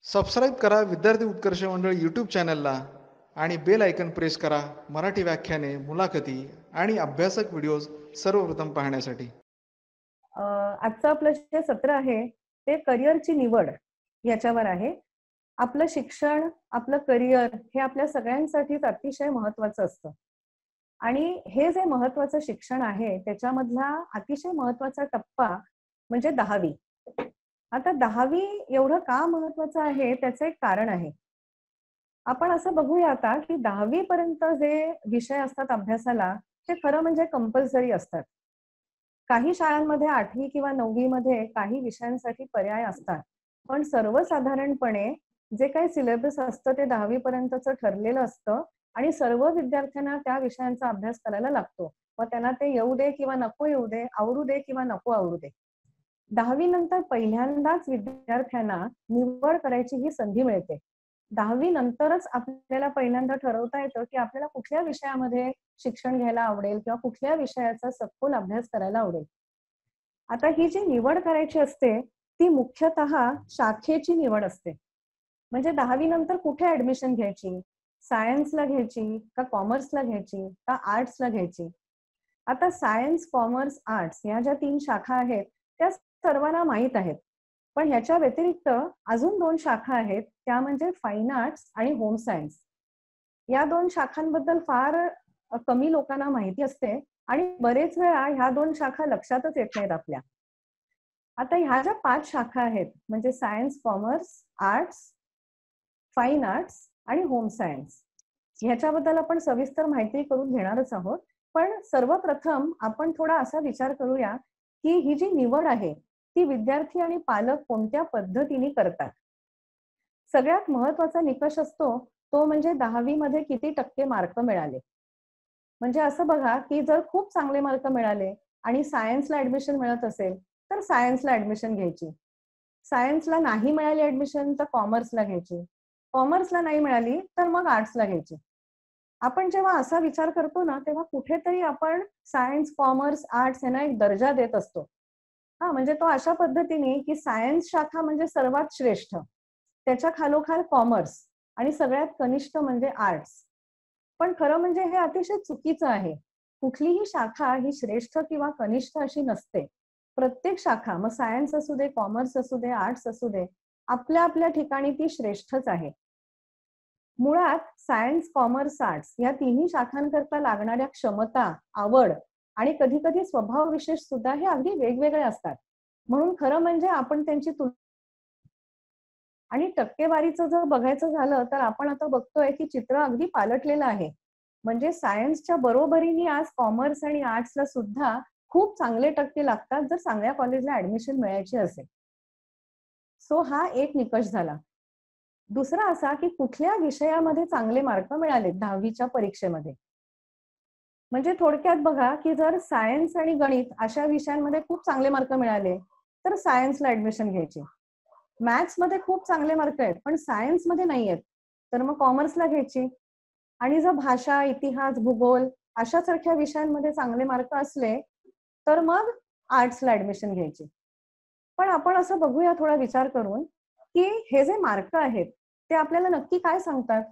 Subscribe करा विद्यार्थी उत्कर्ष मंडळ यूट्यूब चॅनलला आणि बेल आयकन प्रेस करा मराठी व्याख्याने, मुलाखती आणि अभ्यासक व्हिडिओज सर्वप्रथम पाहण्यासाठी. आजचं आपलं जे सत्र आहे ते करिअरची निवड याच्यावर आहे. आपलं शिक्षण, आपलं करिअर हे आपल्या सगळ्यांसाठीच अतिशय महत्त्वाचं असतं. आणि हे जे महत्त्वाचं शिक्षण आहे त्याच्यामधला अतिशय महत्त्वाचा टप्पा म्हणजे 10वी. आता 10वी एवढं का महत्त्वाचं आहे त्याचं एक कारण आहे. आपण असं बघूया आता की 10वी पर्यंत जे विषय असतात अभ्यासाला ते खरं म्हणजे कंपल्सरी असतात. काही शाळांमध्ये 8वी किंवा 9वी मध्ये काही विषयांसाठी पर्याय असतात. पण सर्वसाधारणपणे जे काही सिलेबस असतं ते 10वी पर्यंतचं ठरलेलं असतं आणि सर्व विद्यार्थ्यांना त्या विषयांचा अभ्यास करायला लागतो. मग त्यांना ते येऊ दे किंवा नको येऊ दे, आवडू दे किंवा नको आवडू दे. 10वी नंतर पहिल्यांदाच विद्यार्थ्यांना निवड करायची ही संधी मिळते. 10वी नंतरच आपल्याला पहिल्यांदा ठरवता येतं की आपल्याला कुठल्या विषयामध्ये शिक्षण घ्यायला आवडेल किंवा कुठल्या विषयाचा सखोल अभ्यास करायला आवडेल. आता ही जी निवड करायची असते ती मुख्यतः शाखेची निवड असते. म्हणजे 10वी नंतर कुठे ऍडमिशन घ्यायची, सायन्सला घ्यायची का कॉमर्सला घ्यायची का आर्ट्सला घ्यायची. आता सायन्स, कॉमर्स, आर्ट्स या ज्या 3 शाखा आहेत त्या सर्वांना माहीत आहेत. पण ह्याच्या व्यतिरिक्त अजून 2 शाखा आहेत त्या म्हणजे फाईन आर्ट्स आणि होम सायन्स. या 2 शाखांबद्दल फार कमी लोकांना माहिती असते आणि बरेच वेळा ह्या 2 शाखा लक्षातच येत नाहीत आपल्या. आता ह्या ज्या 5 शाखा आहेत म्हणजे science, commerce, arts, fine arts आणि होम सायन्स ह्याच्याबद्दल आपण सविस्तर माहिती करून घेणारच आहोत. पण सर्वप्रथम आपण थोडा असा विचार करूया की ही जी निवड आहे ती विद्यार्थी आणि पालक कोणत्या पद्धतीने करतात. सगळ्यात महत्वाचा निकष असतो तो म्हणजे 10वी मध्ये किती टक्के मार्क मिळाले. म्हणजे असं बघा की जर खूप चांगले मार्क मिळाले आणि सायन्सला ऍडमिशन मिळत असेल तर सायन्सला ऍडमिशन घ्यायची. सायन्सला नाही मिळाली ऍडमिशन तर कॉमर्सला घ्यायची. कॉमर्सला नाही मिळाली तर मग आर्ट्सला घ्यायची. आपण जेव्हा असा विचार करतो ना तेव्हा कुठेतरी आपण सायन्स, कॉमर्स, आर्ट्स यांना एक दर्जा देत असतो. म्हणजे तो अशा पद्धतीने की सायन्स शाखा म्हणजे सर्वात श्रेष्ठ, त्याच्या खालोखाल कॉमर्स आणि सगळ्यात कनिष्ठ म्हणजे आर्ट्स. पण खरं म्हणजे हे अतिशय चुकीचं आहे. कुठलीही शाखा ही श्रेष्ठ किंवा कनिष्ठ अशी नसते. प्रत्येक शाखा मग सायन्स असू दे, कॉमर्स असू दे, आर्ट्स असू दे, आपल्या आपल्या ठिकाणी ती श्रेष्ठच आहे. मुळात सायन्स, कॉमर्स, आर्ट्स या तिन्ही शाखांकरता लागणाऱ्या क्षमता, आवड आणि कधी कधी स्वभाव विशेष सुद्धा हे अगदी वेगवेगळे असतात. म्हणून खरं म्हणजे आपण त्यांची आणि टक्केवारीचं जर बघायचं झालं तर आपण आता बघतोय की चित्र अगदी पालटलेलं आहे. म्हणजे सायन्सच्या बरोबरीने आज कॉमर्स आणि आर्ट्सला सुद्धा खूप चांगले टक्के लागतात जर चांगल्या कॉलेजला ऍडमिशन मिळायची असेल. सो हा एक निकष झाला. दुसरा असा की कुठल्या विषयामध्ये चांगले मार्क मिळाले 10वीच्या परीक्षेमध्ये. म्हणजे थोडक्यात बघा की जर सायन्स आणि गणित अशा विषयांमध्ये खूप चांगले मार्क मिळाले तर सायन्सला ऍडमिशन घ्यायची. मॅथ्स मध्ये खूप चांगले मार्क आहेत पण सायन्स मध्ये नाही आहेत तर मग कॉमर्सला घ्यायची. आणि जर भाषा, इतिहास, भूगोल अशासारख्या विषयांमध्ये चांगले मार्क असले तर मग आर्ट्सला ऍडमिशन घ्यायची. पण आपण असं बघूया थोडा विचार करून की हे जे मार्क आहेत ते आपल्याला नक्की काय सांगतात.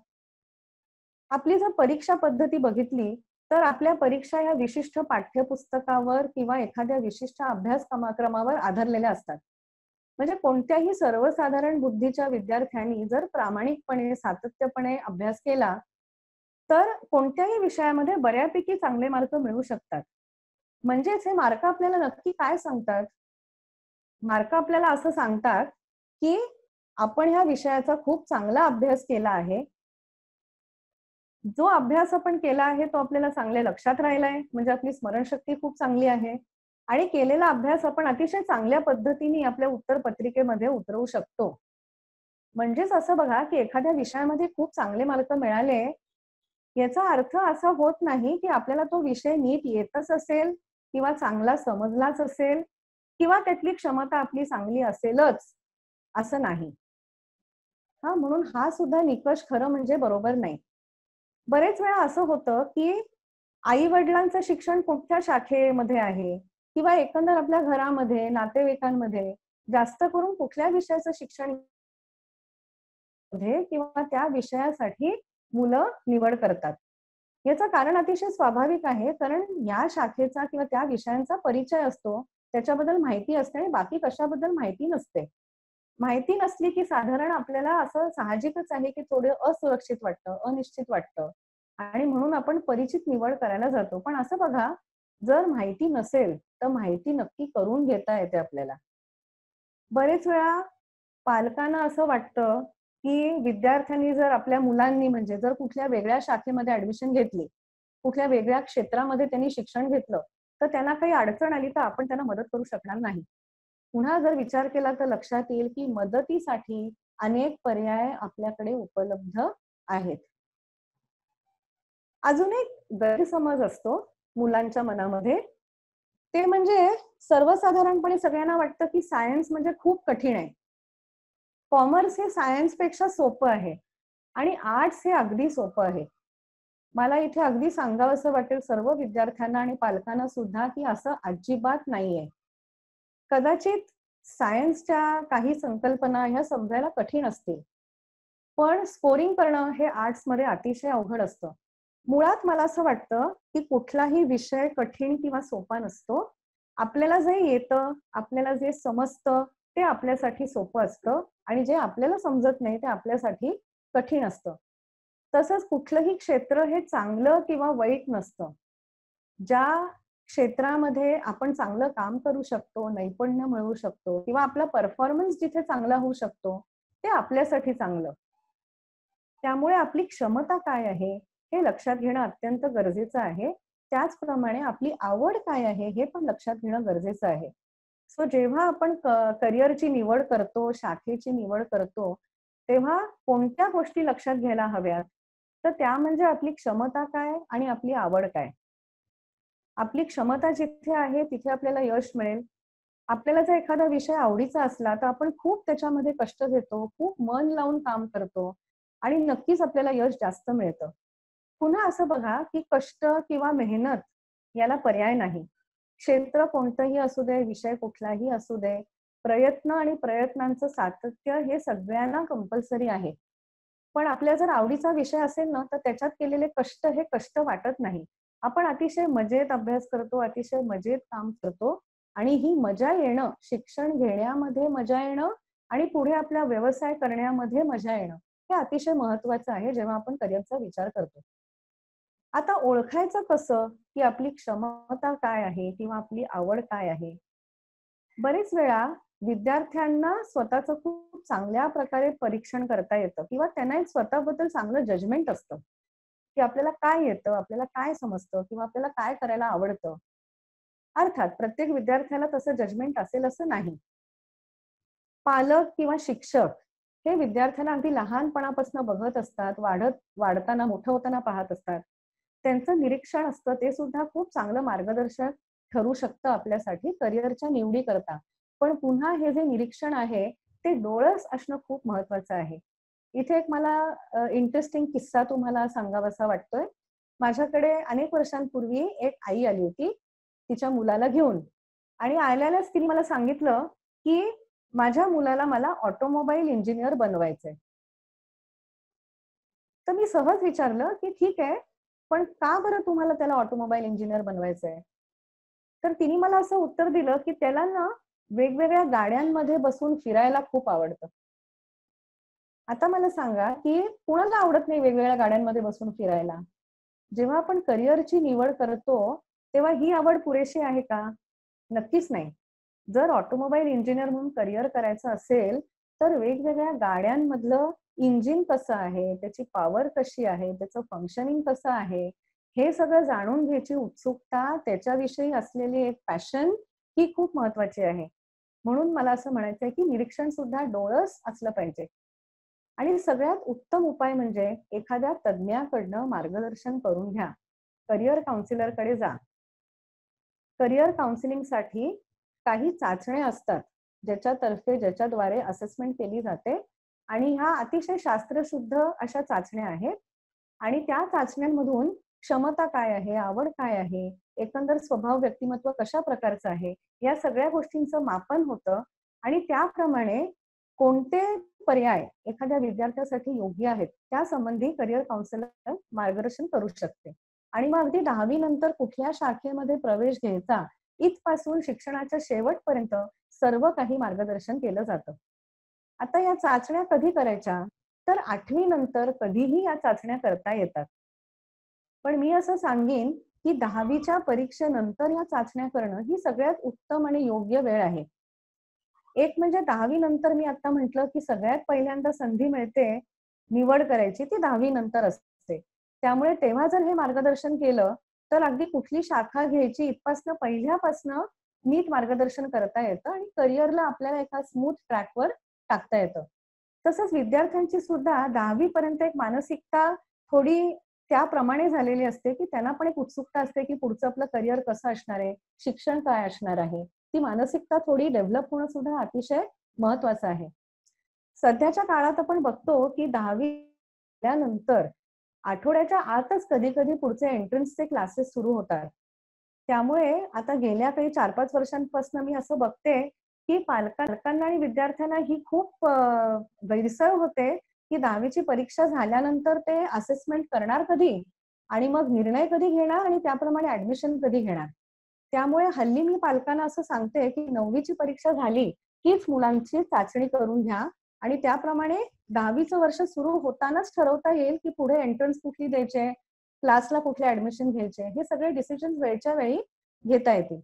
आपली जर परीक्षा पद्धती बघितली तर आपल्या परीक्षा या विशिष्ट पाठ्यपुस्तकावर किंवा एखाद्या विशिष्ट अभ्यासक्रमावर आधारलेल्या असतात. म्हणजे कोणत्याही सर्वसाधारण बुद्धीच्या विद्यार्थ्यांनी जर प्रामाणिकपणे, सातत्यपणे अभ्यास केला तर कोणत्याही विषयामध्ये बऱ्यापैकी चांगले मार्क मिळू शकतात. म्हणजेच हे मार्क आपल्याला नक्की काय सांगतात. मार्क आपल्याला असं सांगतात की आपण ह्या विषयाचा खूप चांगला अभ्यास केला आहे. जो अभ्यास आपण केला आहे तो आपल्याला चांगल्या लक्षात राहिलाय म्हणजे आपली स्मरणशक्ती खूप चांगली आहे आणि केलेला अभ्यास आपण अतिशय चांगल्या पद्धतीने आपल्या उत्तरपत्रिकेमध्ये उतरवू शकतो. म्हणजेच असं बघा की एखाद्या विषयामध्ये खूप चांगले मार्क मिळाले याचा अर्थ असा होत नाही की आपल्याला तो विषय नीट येतच असेल किंवा चांगला समजलाच असेल किंवा त्यातली क्षमता आपली चांगली असेलच असं नाही. म्हणून हा सुद्धा निकष खरं म्हणजे बरोबर नाही. बरेच वेळा असं होतं की आई वडिलांचं शिक्षण कुठल्या शाखेमध्ये आहे किंवा एकंदर आपल्या घरामध्ये, नातेवाईकांमध्ये जास्त करून कुठल्या विषयाचं शिक्षण शाखेमध्ये किंवा त्या विषयासाठी मुलं निवड करतात. याचं कारण अतिशय स्वाभाविक आहे, कारण या शाखेचा किंवा त्या विषयांचा परिचय असतो, त्याच्याबद्दल माहिती असते आणि बाकी कशाबद्दल माहिती नसते. माहिती नसली की साधारण आपल्याला असं साहजिकच आहे की थोडं असुरक्षित वाटतं, अनिश्चित वाटतं आणि म्हणून आपण परिचित निवड करायला जातो. पण असं बघा, जर माहिती नसेल, तर माहिती नक्की करून घेता येते आपल्याला. बरेच वेळा पालकांना असं वाटतं, की विद्यार्थ्यांनी जर आपल्या मुलांनी म्हणजे जर कुठल्या वेगळ्या शाखेमध्ये ॲडमिशन घेतली, कुठल्या वेगळ्या क्षेत्रामध्ये त्यांनी शिक्षण घेतलं, तर त्यांना काही अडचण आली तर आपण त्यांना मदत करू शकणार नाही. पुन्हा जर विचार केला तर लक्षात येईल, की मदतीसाठी अनेक पर्याय आपल्याकडे उपलब्ध आहेत. अजून एक गैरसमज असतो मुलांच्या मनामध्ये, ते म्हणजे सर्वसाधारणपणे सगळ्यांना वाटतं, की सायन्स म्हणजे खूप कठीण आहे. कॉमर्स हे सायन्सपेक्षा सोपं आहे आणि आर्ट्स हे अगदी सोपं आहे. मला इथे अगदी सांगावसं वाटेल सर्व विद्यार्थ्यांना आणि पालकांना सुद्धा, की असं अजिबात नाहीये. कदाचित सायन्सच्या काही संकल्पना ह्या समजायला कठीण असतील. पण स्कोरिंग करणं हे आर्ट्समध्ये अतिशय अवघड असतं. मुळात मला असं वाटतं, की कुठलाही विषय कठीण किंवा सोपा नसतो. आपल्याला जे येतं, आपल्याला जे समजतं, ते आपल्यासाठी सोपं असतं आणि जे आपल्याला समजत नाही, ते आपल्यासाठी कठीण असतं. तसंच कुठलंही क्षेत्र हे चांगलं किंवा वाईट नसतं. ज्या क्षेत्रामध्ये आपण चांगलं काम करू शकतो, नैपुण्य मिळवू शकतो किंवा आपला परफॉर्मन्स जिथे चांगला होऊ शकतो, ते आपल्यासाठी चांगलं. त्यामुळे आपली क्षमता काय आहे, हे लक्षात घेणं अत्यंत गरजेचं आहे. त्याचप्रमाणे आपली आवड काय आहे, हे पण लक्षात घेणं गरजेचं आहे. सो जेव्हा आपण करिअरची निवड करतो, शाखेची निवड करतो, तेव्हा कोणत्या गोष्टी लक्षात घ्यायला हव्यात? तर त्या म्हणजे आपली क्षमता काय आणि आपली आवड काय? आपली क्षमता जिथे आहे, तिथे आपल्याला यश मिळेल. आपल्याला जर एखादा विषय आवडीचा असला, तर आपण खूप त्याच्यामध्ये कष्ट घेतो, खूप मन लावून काम करतो आणि नक्कीच आपल्याला यश जास्त मिळतं. पुन्हा असं बघा, की कष्ट किंवा मेहनत याला पर्याय नाही. क्षेत्र कोणतंही असू दे, विषय कुठलाही असू दे, प्रयत्न आणि प्रयत्नांचं सातत्य हे सगळ्यांना कंपल्सरी आहे. पण आपल्या जर आवडीचा विषय असेल ना, तर त्याच्यात केलेले कष्ट हे कष्ट वाटत नाही. आपण अतिशय मजेत अभ्यास करतो, अतिशय मजेत काम करतो आणि ही मजा येणं, शिक्षण घेण्यामध्ये मजा येणं आणि पुढे आपला व्यवसाय करण्यामध्ये मजा येणं, हे अतिशय महत्वाचं आहे जेव्हा आपण करिअरचा विचार करतो. आता ओळखायचं कसं, की आपली क्षमता काय आहे किंवा आपली आवड काय आहे? बरेच वेळा विद्यार्थ्यांना स्वतःचं खूप चांगल्या प्रकारे परीक्षण करता येतं किंवा त्यांना एक स्वतःबद्दल चांगलं जजमेंट असतं, की आपल्याला काय येतं, आपल्याला काय समजतं किंवा आपल्याला काय करायला आवडतं. अर्थात प्रत्येक विद्यार्थ्याला तसं जजमेंट असेल असं नाही. पालक किंवा शिक्षक हे विद्यार्थ्यांना अगदी लहानपणापासून बघत असतात, वाढताना, मोठं होताना पाहत असतात. त्यांचं निरीक्षण असतं, ते सुद्धा खूप चांगलं मार्गदर्शक ठरू शकतं आपल्यासाठी करिअरच्या निवडीकरता. पण पुन्हा हे जे निरीक्षण आहे, ते डोळस असणं खूप महत्वाचं आहे. इथे एक मला इंटरेस्टिंग किस्सा तुम्हाला सांगावासा वाटतोय. माझ्याकडे अनेक वर्षांपूर्वी एक आई आली होती, तिच्या मुलाला घेऊन आणि आल्याच तिने मला सांगितलं, की माझ्या मुलाला मला ऑटोमोबाईल इंजिनियर बनवायचंय. तर मी सहज विचारलं, की "ठीक आहे, पण का बरं तुम्हाला त्याला ऑटोमोबाईल इंजिनियर बनवायचंय?" तर तिने मला असं उत्तर दिलं, की त्याला ना वेगवेगळ्या गाड्यांमध्ये बसून फिरायला खूप आवडतं. आता मला सांगा, की कुणाला आवडत नाही वेगवेगळ्या गाड्यांमध्ये बसून फिरायला? जेव्हा आपण करिअरची निवड करतो, तेव्हा ही आवड पुरेशी आहे का? नक्कीच नाही. जर ऑटोमोबाईल इंजिनिअर म्हणून करिअर करायचं असेल, तर वेगवेगळ्या गाड्यांमधलं इंजिन कसं आहे, त्याची पॉवर कशी आहे, त्याचं फंक्शनिंग कसं आहे, हे सगळं जाणून घ्यायची उत्सुकता, त्याच्याविषयी असलेली एक पॅशन ही खूप महत्वाची आहे. म्हणून मला असं म्हणायचंय, की निरीक्षण सुद्धा डोळस असलं पाहिजे. आणि सगळ्यात उत्तम उपाय म्हणजे एखाद्या तज्ञाकडनं मार्गदर्शन करून घ्या. करिअर काउन्सिलरकडे जा. करिअर काउन्सिलिंगसाठी काही चाचण्या असतात, ज्याच्याद्वारे असेसमेंट केली जाते आणि ह्या अतिशय शास्त्रशुद्ध अशा चाचण्या आहेत आणि त्या चाचण्यांमधून क्षमता काय आहे, आवड काय आहे, एकंदर स्वभाव, व्यक्तिमत्व कशा प्रकारचं आहे, या सगळ्या गोष्टींचं मापन होतं आणि त्याप्रमाणे कोणते पर्याय एखाद्या विद्यार्थ्यासाठी योग्य आहेत त्या संबंधी करिअर काउन्सिलर मार्गदर्शन करू शकते. आणि मग अगदी 10वी नंतर कुठल्या शाखेमध्ये प्रवेश घ्यायचा इथपासून शिक्षणाच्या शेवटपर्यंत सर्व काही मार्गदर्शन केलं जातं. आता या चाचण्या कधी करायच्या? तर 8वी नंतर कधीही या चाचण्या करता येतात. पण मी असं सांगेन की 10वीच्या परीक्षेनंतर या चाचण्या करणं ही सगळ्यात उत्तम आणि योग्य वेळ आहे. एक म्हणजे 10वी नंतर मी आता म्हटलं की सगळ्यात पहिल्यांदा संधी मिळते निवड करायची ती 10वी नंतर असते. त्यामुळे तेव्हा जर हे मार्गदर्शन केलं तर अगदी कुठली शाखा घ्यायची इथपासनं पहिल्यापासनं नीट मार्गदर्शन करता येतं आणि करिअरला आपल्याला एका स्मूथ ट्रॅकवर टाकता येतं. तसंच विद्यार्थ्यांची सुद्धा 10वी पर्यंत एक मानसिकता थोडी त्याप्रमाणे झालेली असते की त्यांना पण एक उत्सुकता असते की पुढचं आपलं करिअर कसं असणार आहे, शिक्षण काय असणार आहे. ती मानसिकता थोडी डेव्हलप होणं सुद्धा अतिशय महत्वाचं आहे. सध्याच्या काळात आपण बघतो की 10वी नंतर आठवड्याच्या आतच कधी-कधी पुढचे एंट्रन्सचे क्लासेस सुरू होतात. त्यामुळे आता गेल्या काही 4-5 वर्षांपासून मी असं बघते की पालकांना आणि विद्यार्थ्यांना ही खूप गैरसोय होते की 10वीची परीक्षा झाल्यानंतर ते असेसमेंट करणार कधी आणि मग निर्णय कधी घेणार आणि त्याप्रमाणे ऍडमिशन कधी घेणार. त्यामुळे हल्ली मी पालकांना असं सांगते की 9वीची परीक्षा झाली कीच मुलांची चाचणी करून घ्या आणि त्याप्रमाणे 10वीचं वर्ष सुरू होतानाच ठरवता येईल की पुढे एंट्रन्स कुठली द्यायचे, क्लासला कुठले ऍडमिशन घ्यायचे, हे सगळे डिसिजन वेळच्या वेळी घेता येतील.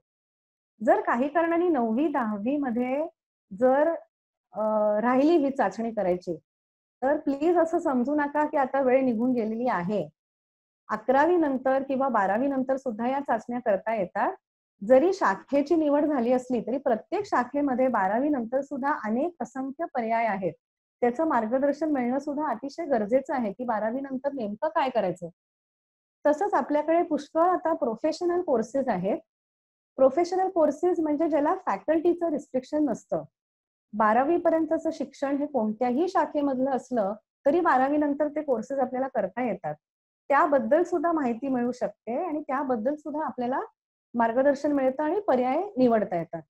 जर काही कारणाने 9वी 10वी मध्ये जर राहिली ही चाचणी करायची तर प्लीज असं समजू नका की आता वेळ निघून गेलेली आहे. 11वी नंतर किंवा 12वी नंतर सुद्धा या चाचण्या करता येतात. जरी शाखेची निवड झाली असली तरी प्रत्येक शाखेमध्ये 12वी नंतर सुद्धा अनेक असंख्य पर्याय आहेत. त्याचं मार्गदर्शन मिळणं सुद्धा अतिशय गरजेचं आहे की 12वी नंतर नेमकं काय करायचं. तसंच आपल्याकडे पुष्कळ आता प्रोफेशनल कोर्सेस आहेत. प्रोफेशनल कोर्सेस म्हणजे ज्याला फॅकल्टीचं रिस्ट्रिक्शन नसतं. 12वी पर्यंतचं शिक्षण हे कोणत्याही शाखेमधलं असलं तरी 12वी नंतर ते कोर्सेस आपल्याला करता येतात. त्याबद्दल सुद्धा माहिती मिळू शकते आणि त्याबद्दल सुद्धा आपल्याला मार्गदर्शन मिळतं आणि पर्याय निवडता येतात.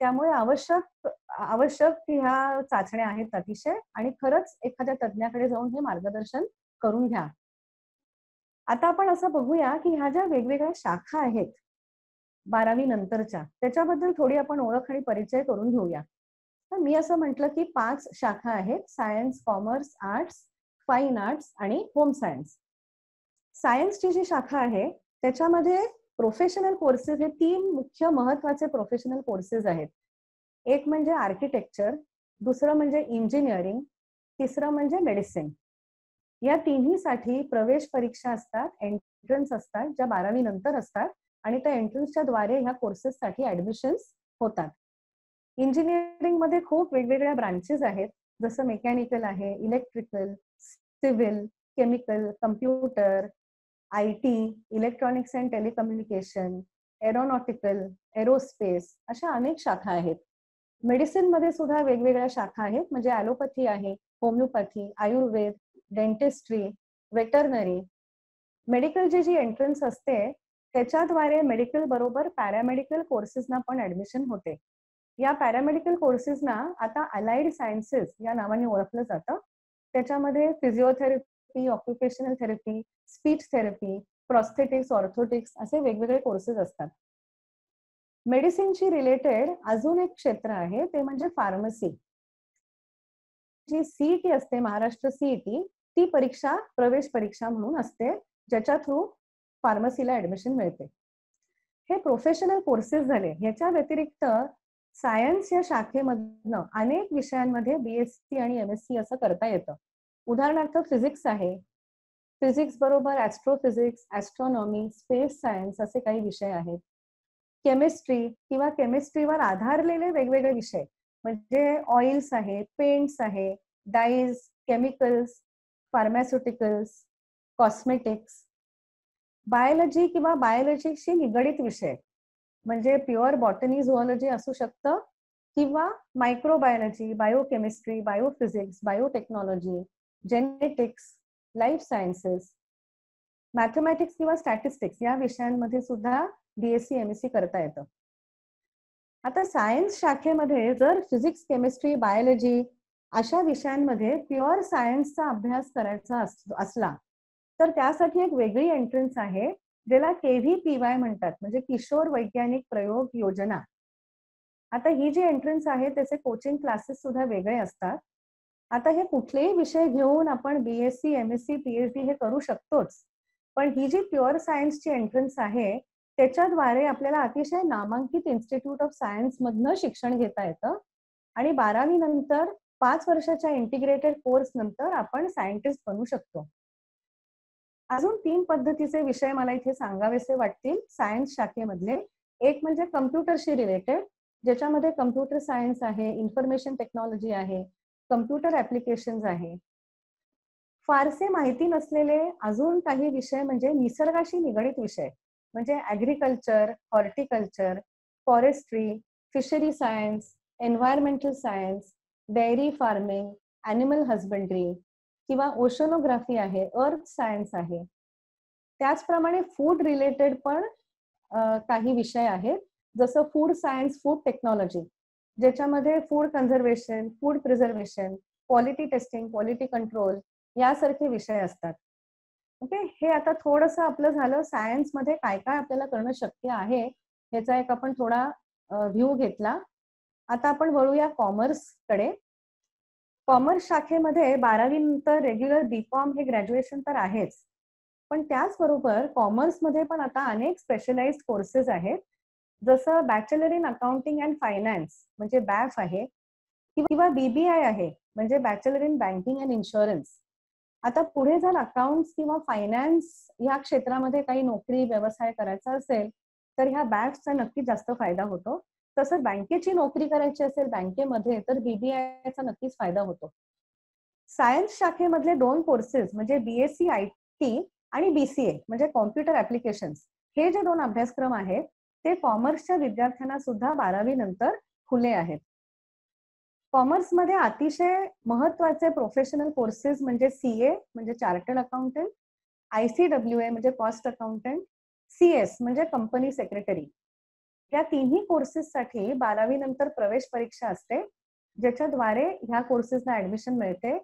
त्यामुळे आवश्यक ह्या चाचण्या आहेत अतिशय आणि खरंच एखाद्या तज्ञाकडे जाऊन हे मार्गदर्शन करून घ्या. आता आपण असं बघूया की ह्या ज्या वेगवेगळ्या शाखा आहेत 12वी नंतरच्या त्याच्याबद्दल थोडी आपण ओळख आणि परिचय करून घेऊया. तर मी असं म्हटलं की 5 शाखा आहेत: science, commerce, arts, fine arts आणि होम सायन्स. सायन्सची जी शाखा आहे त्याच्यामध्ये प्रोफेशनल कोर्सेस हे 3 मुख्य महत्वाचे प्रोफेशनल कोर्सेस आहेत. एक म्हणजे आर्किटेक्चर, दुसरं म्हणजे इंजिनिअरिंग, तिसरं म्हणजे मेडिसिन. या तिन्हीसाठी प्रवेश परीक्षा असतात, एंट्रन्स असतात, ज्या 12वी नंतर असतात आणि त्या एंट्रन्सच्या द्वारे ह्या कोर्सेससाठी ऍडमिशन्स होतात. इंजिनिअरिंग मध्ये खूप वेगवेगळ्या ब्रांचेस आहेत, जसं मेकॅनिकल आहे, electrical, civil, chemical, computer, IT, electronics and telecommunication, aeronautical, aerospace अशा अनेक शाखा आहेत. मेडिसिन मध्ये सुद्धा वेगवेगळ्या शाखा आहेत, म्हणजे ॲलोपॅथी आहे, होमिओपॅथी, आयुर्वेद, डेंटिस्ट्री, वेटरनरी. मेडिकलची जी एंट्रन्स असते त्याच्याद्वारे मेडिकल बरोबर पॅरामेडिकल कोर्सेसना पण ऍडमिशन होते. या पॅरामेडिकल कोर्सेसना आता अलाइड सायन्सेस या नावाने ओळखलं जातं. त्याच्यामध्ये physiotherapy, occupational therapy, speech therapy, prosthetics, orthotics असे वेगवेगळे कोर्सेस असतात. मेडिसिनशी रिलेटेड अजून एक क्षेत्र आहे ते म्हणजे फार्मसी. जी सीईटी असते, महाराष्ट्र सीईटी, ती परीक्षा प्रवेश परीक्षा म्हणून असते, ज्याच्या थ्रू फार्मसीला ऍडमिशन मिळते. हे प्रोफेशनल कोर्सेस झाले. ह्याच्या व्यतिरिक्त सायन्स या शाखेमधनं अनेक विषयांमध्ये BSc आणि MSc असं करता येतं. उदाहरणार्थ फिजिक्स आहे, फिजिक्स बरोबर ऍस्ट्रोफिजिक्स, ऍस्ट्रॉनॉमी, स्पेस सायन्स असे काही विषय आहेत. केमिस्ट्री किंवा केमिस्ट्रीवर आधारलेले वेगवेगळे विषय म्हणजे ऑइल्स आहे, पेंट्स आहे, dies, chemicals, pharmaceuticals, cosmetics. Biology किंवा बायोलॉजीशी निगडित विषय म्हणजे प्युअर बॉटनी, झुऑलॉजी असू शकतं किंवा microbiology, biochemistry, biophysics, biotechnology, genetics, life sciences, mathematics किंवा स्टॅटिस्टिक्स या विषयांमध्ये सुद्धा BSc MSc करता येतं. आता सायन्स शाखेमध्ये जर फिजिक्स, केमिस्ट्री, बायोलॉजी अशा विषयांमध्ये प्युअर सायन्सचा अभ्यास करायचा असला तर त्यासाठी एक वेगळी एंट्रन्स आहे, ज्याला KVPY म्हणतात, म्हणजे किशोर वैज्ञानिक प्रयोग योजना. आता ही जी एंट्रन्स आहे त्याचे कोचिंग क्लासेस सुद्धा वेगळे असतात. आता हे कुठलेही विषय घेऊन आपण BSc, MSc, PhD हे करू शकतोच. पण ही जी प्युअर सायन्सची एंट्रन्स आहे त्याच्याद्वारे आपल्याला अतिशय नामांकित इन्स्टिट्यूट ऑफ सायन्स मधनं शिक्षण घेता येतं आणि 12वी नंतर 5 वर्षाच्या इंटिग्रेटेड कोर्स नंतर आपण सायंटिस्ट बनू शकतो. अजून 3 पद्धतीचे विषय मला इथे सांगावेसे वाटतील सायन्स शाखेमधले. एक म्हणजे कम्प्युटरशी रिलेटेड, ज्याच्यामध्ये कम्प्युटर सायन्स आहे, इन्फॉर्मेशन टेक्नॉलॉजी आहे, कम्प्युटर ऍप्लिकेशन्स आहे. फारसे माहिती नसलेले अजून काही विषय म्हणजे निसर्गाशी निगडित विषय, म्हणजे agriculture, horticulture, forestry, fishery science, environmental science, dairy farming, animal husbandry किंवा ओशनोग्राफी आहे, अर्थ सायन्स आहे. त्याचप्रमाणे फूड रिलेटेड पण काही विषय आहेत, जसं फूड सायन्स, फूड टेक्नॉलॉजी, ज्याच्यामध्ये food conservation, food preservation, quality testing, quality control यासारखे विषय असतात. ओके, हे आता थोडंसं आपलं झालं सायन्समध्ये काय काय आपल्याला करणं शक्य आहे ह्याचा एक आपण थोडा व्ह्यू घेतला. आता आपण वळूया कॉमर्सकडे. कॉमर्स शाखेमध्ये 12वी नंतर रेग्युलर BCom हे ग्रॅज्युएशन तर आहेच, पण त्याचबरोबर कॉमर्समध्ये पण आता अनेक स्पेशलाइज्ड कोर्सेस आहेत, जसं bachelor in accounting and finance म्हणजे BAF आहे, किंवा BBI आहे म्हणजे bachelor in banking and insurance. आता पुढे जर अकाउंट्स किंवा फायनान्स या क्षेत्रामध्ये काही नोकरी व्यवसाय करायचा असेल तर ह्या BAFचा नक्की जास्त फायदा होतो. तसं बँकेची नोकरी करायची असेल बँकेमध्ये तर BBIचा नक्कीच फायदा होतो. सायन्स शाखेमधले 2 कोर्सेस म्हणजे BSc IT आणि BCA म्हणजे कॉम्प्युटर ऍप्लिकेशन्स, हे जे 2 अभ्यासक्रम आहेत ते कॉमर्सच्या विद्यार्थ्यांना सुद्धा 12वी नंतर खुले आहेत. कॉमर्समध्ये अतिशय महत्वाचे प्रोफेशनल कोर्सेस म्हणजे CA म्हणजे चार्टर्ड अकाउंटंट, ICWA म्हणजे कॉस्ट अकाउंटंट, CS म्हणजे कंपनी सेक्रेटरी. या तिन्ही कोर्सेससाठी 12वी नंतर प्रवेश परीक्षा असते, ज्याच्याद्वारे ह्या कोर्सेसना ऍडमिशन मिळते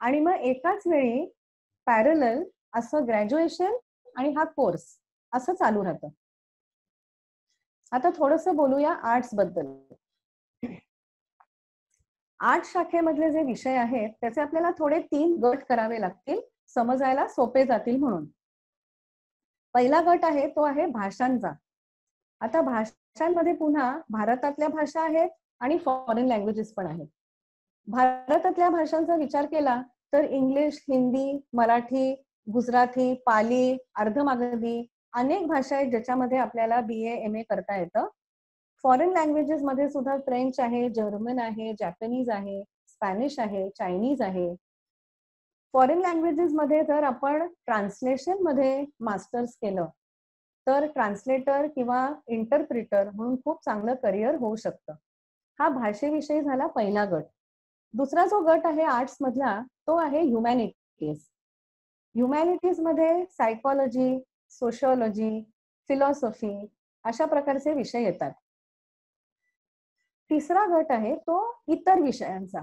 आणि मग एकाच वेळी पॅरलल असं ग्रॅज्युएशन आणि हा कोर्स असं चालू राहतं. आता थोडंसं बोलूया आर्ट्स बद्दल. आर्ट शाखेमधले जे विषय आहेत त्याचे आपल्याला थोडे 3 गट करावे लागतील, समजायला सोपे जातील म्हणून. पहिला गट आहे तो आहे भाषांचा. आता भाषांमध्ये पुन्हा भारतातल्या भाषा आहेत आणि फॉरेन लँग्वेजेस पण आहेत. भारतातल्या भाषांचा विचार केला तर इंग्लिश, हिंदी, मराठी, गुजराती, पाली, अर्धमागधी अनेक भाषा आहेत ज्याच्यामध्ये आपल्याला BA MA करता येतं. फॉरेन लँग्वेजेस मध्ये सुद्धा फ्रेंच आहे, जर्मन आहे, जॅपनीज आहे, स्पॅनिश आहे, चायनीज आहे. फॉरेन लँग्वेजेस मध्ये जर आपण ट्रान्सलेशन मध्ये मास्टर्स केलं तर ट्रान्सलेटर किंवा इंटरप्रिटर म्हणून खूप चांगलं करिअर होऊ शकतं. हा भाषेविषयी झाला पहिला गट. दुसरा जो गट आहे आर्ट्स मधला तो आहे ह्युमॅनिटीज. ह्युमॅनिटीज मध्ये सायकोलॉजी, सोशिओलॉजी, फिलॉसॉफी अशा प्रकारचे विषय येतात. तिसरा गट आहे तो इतर विषयांचा,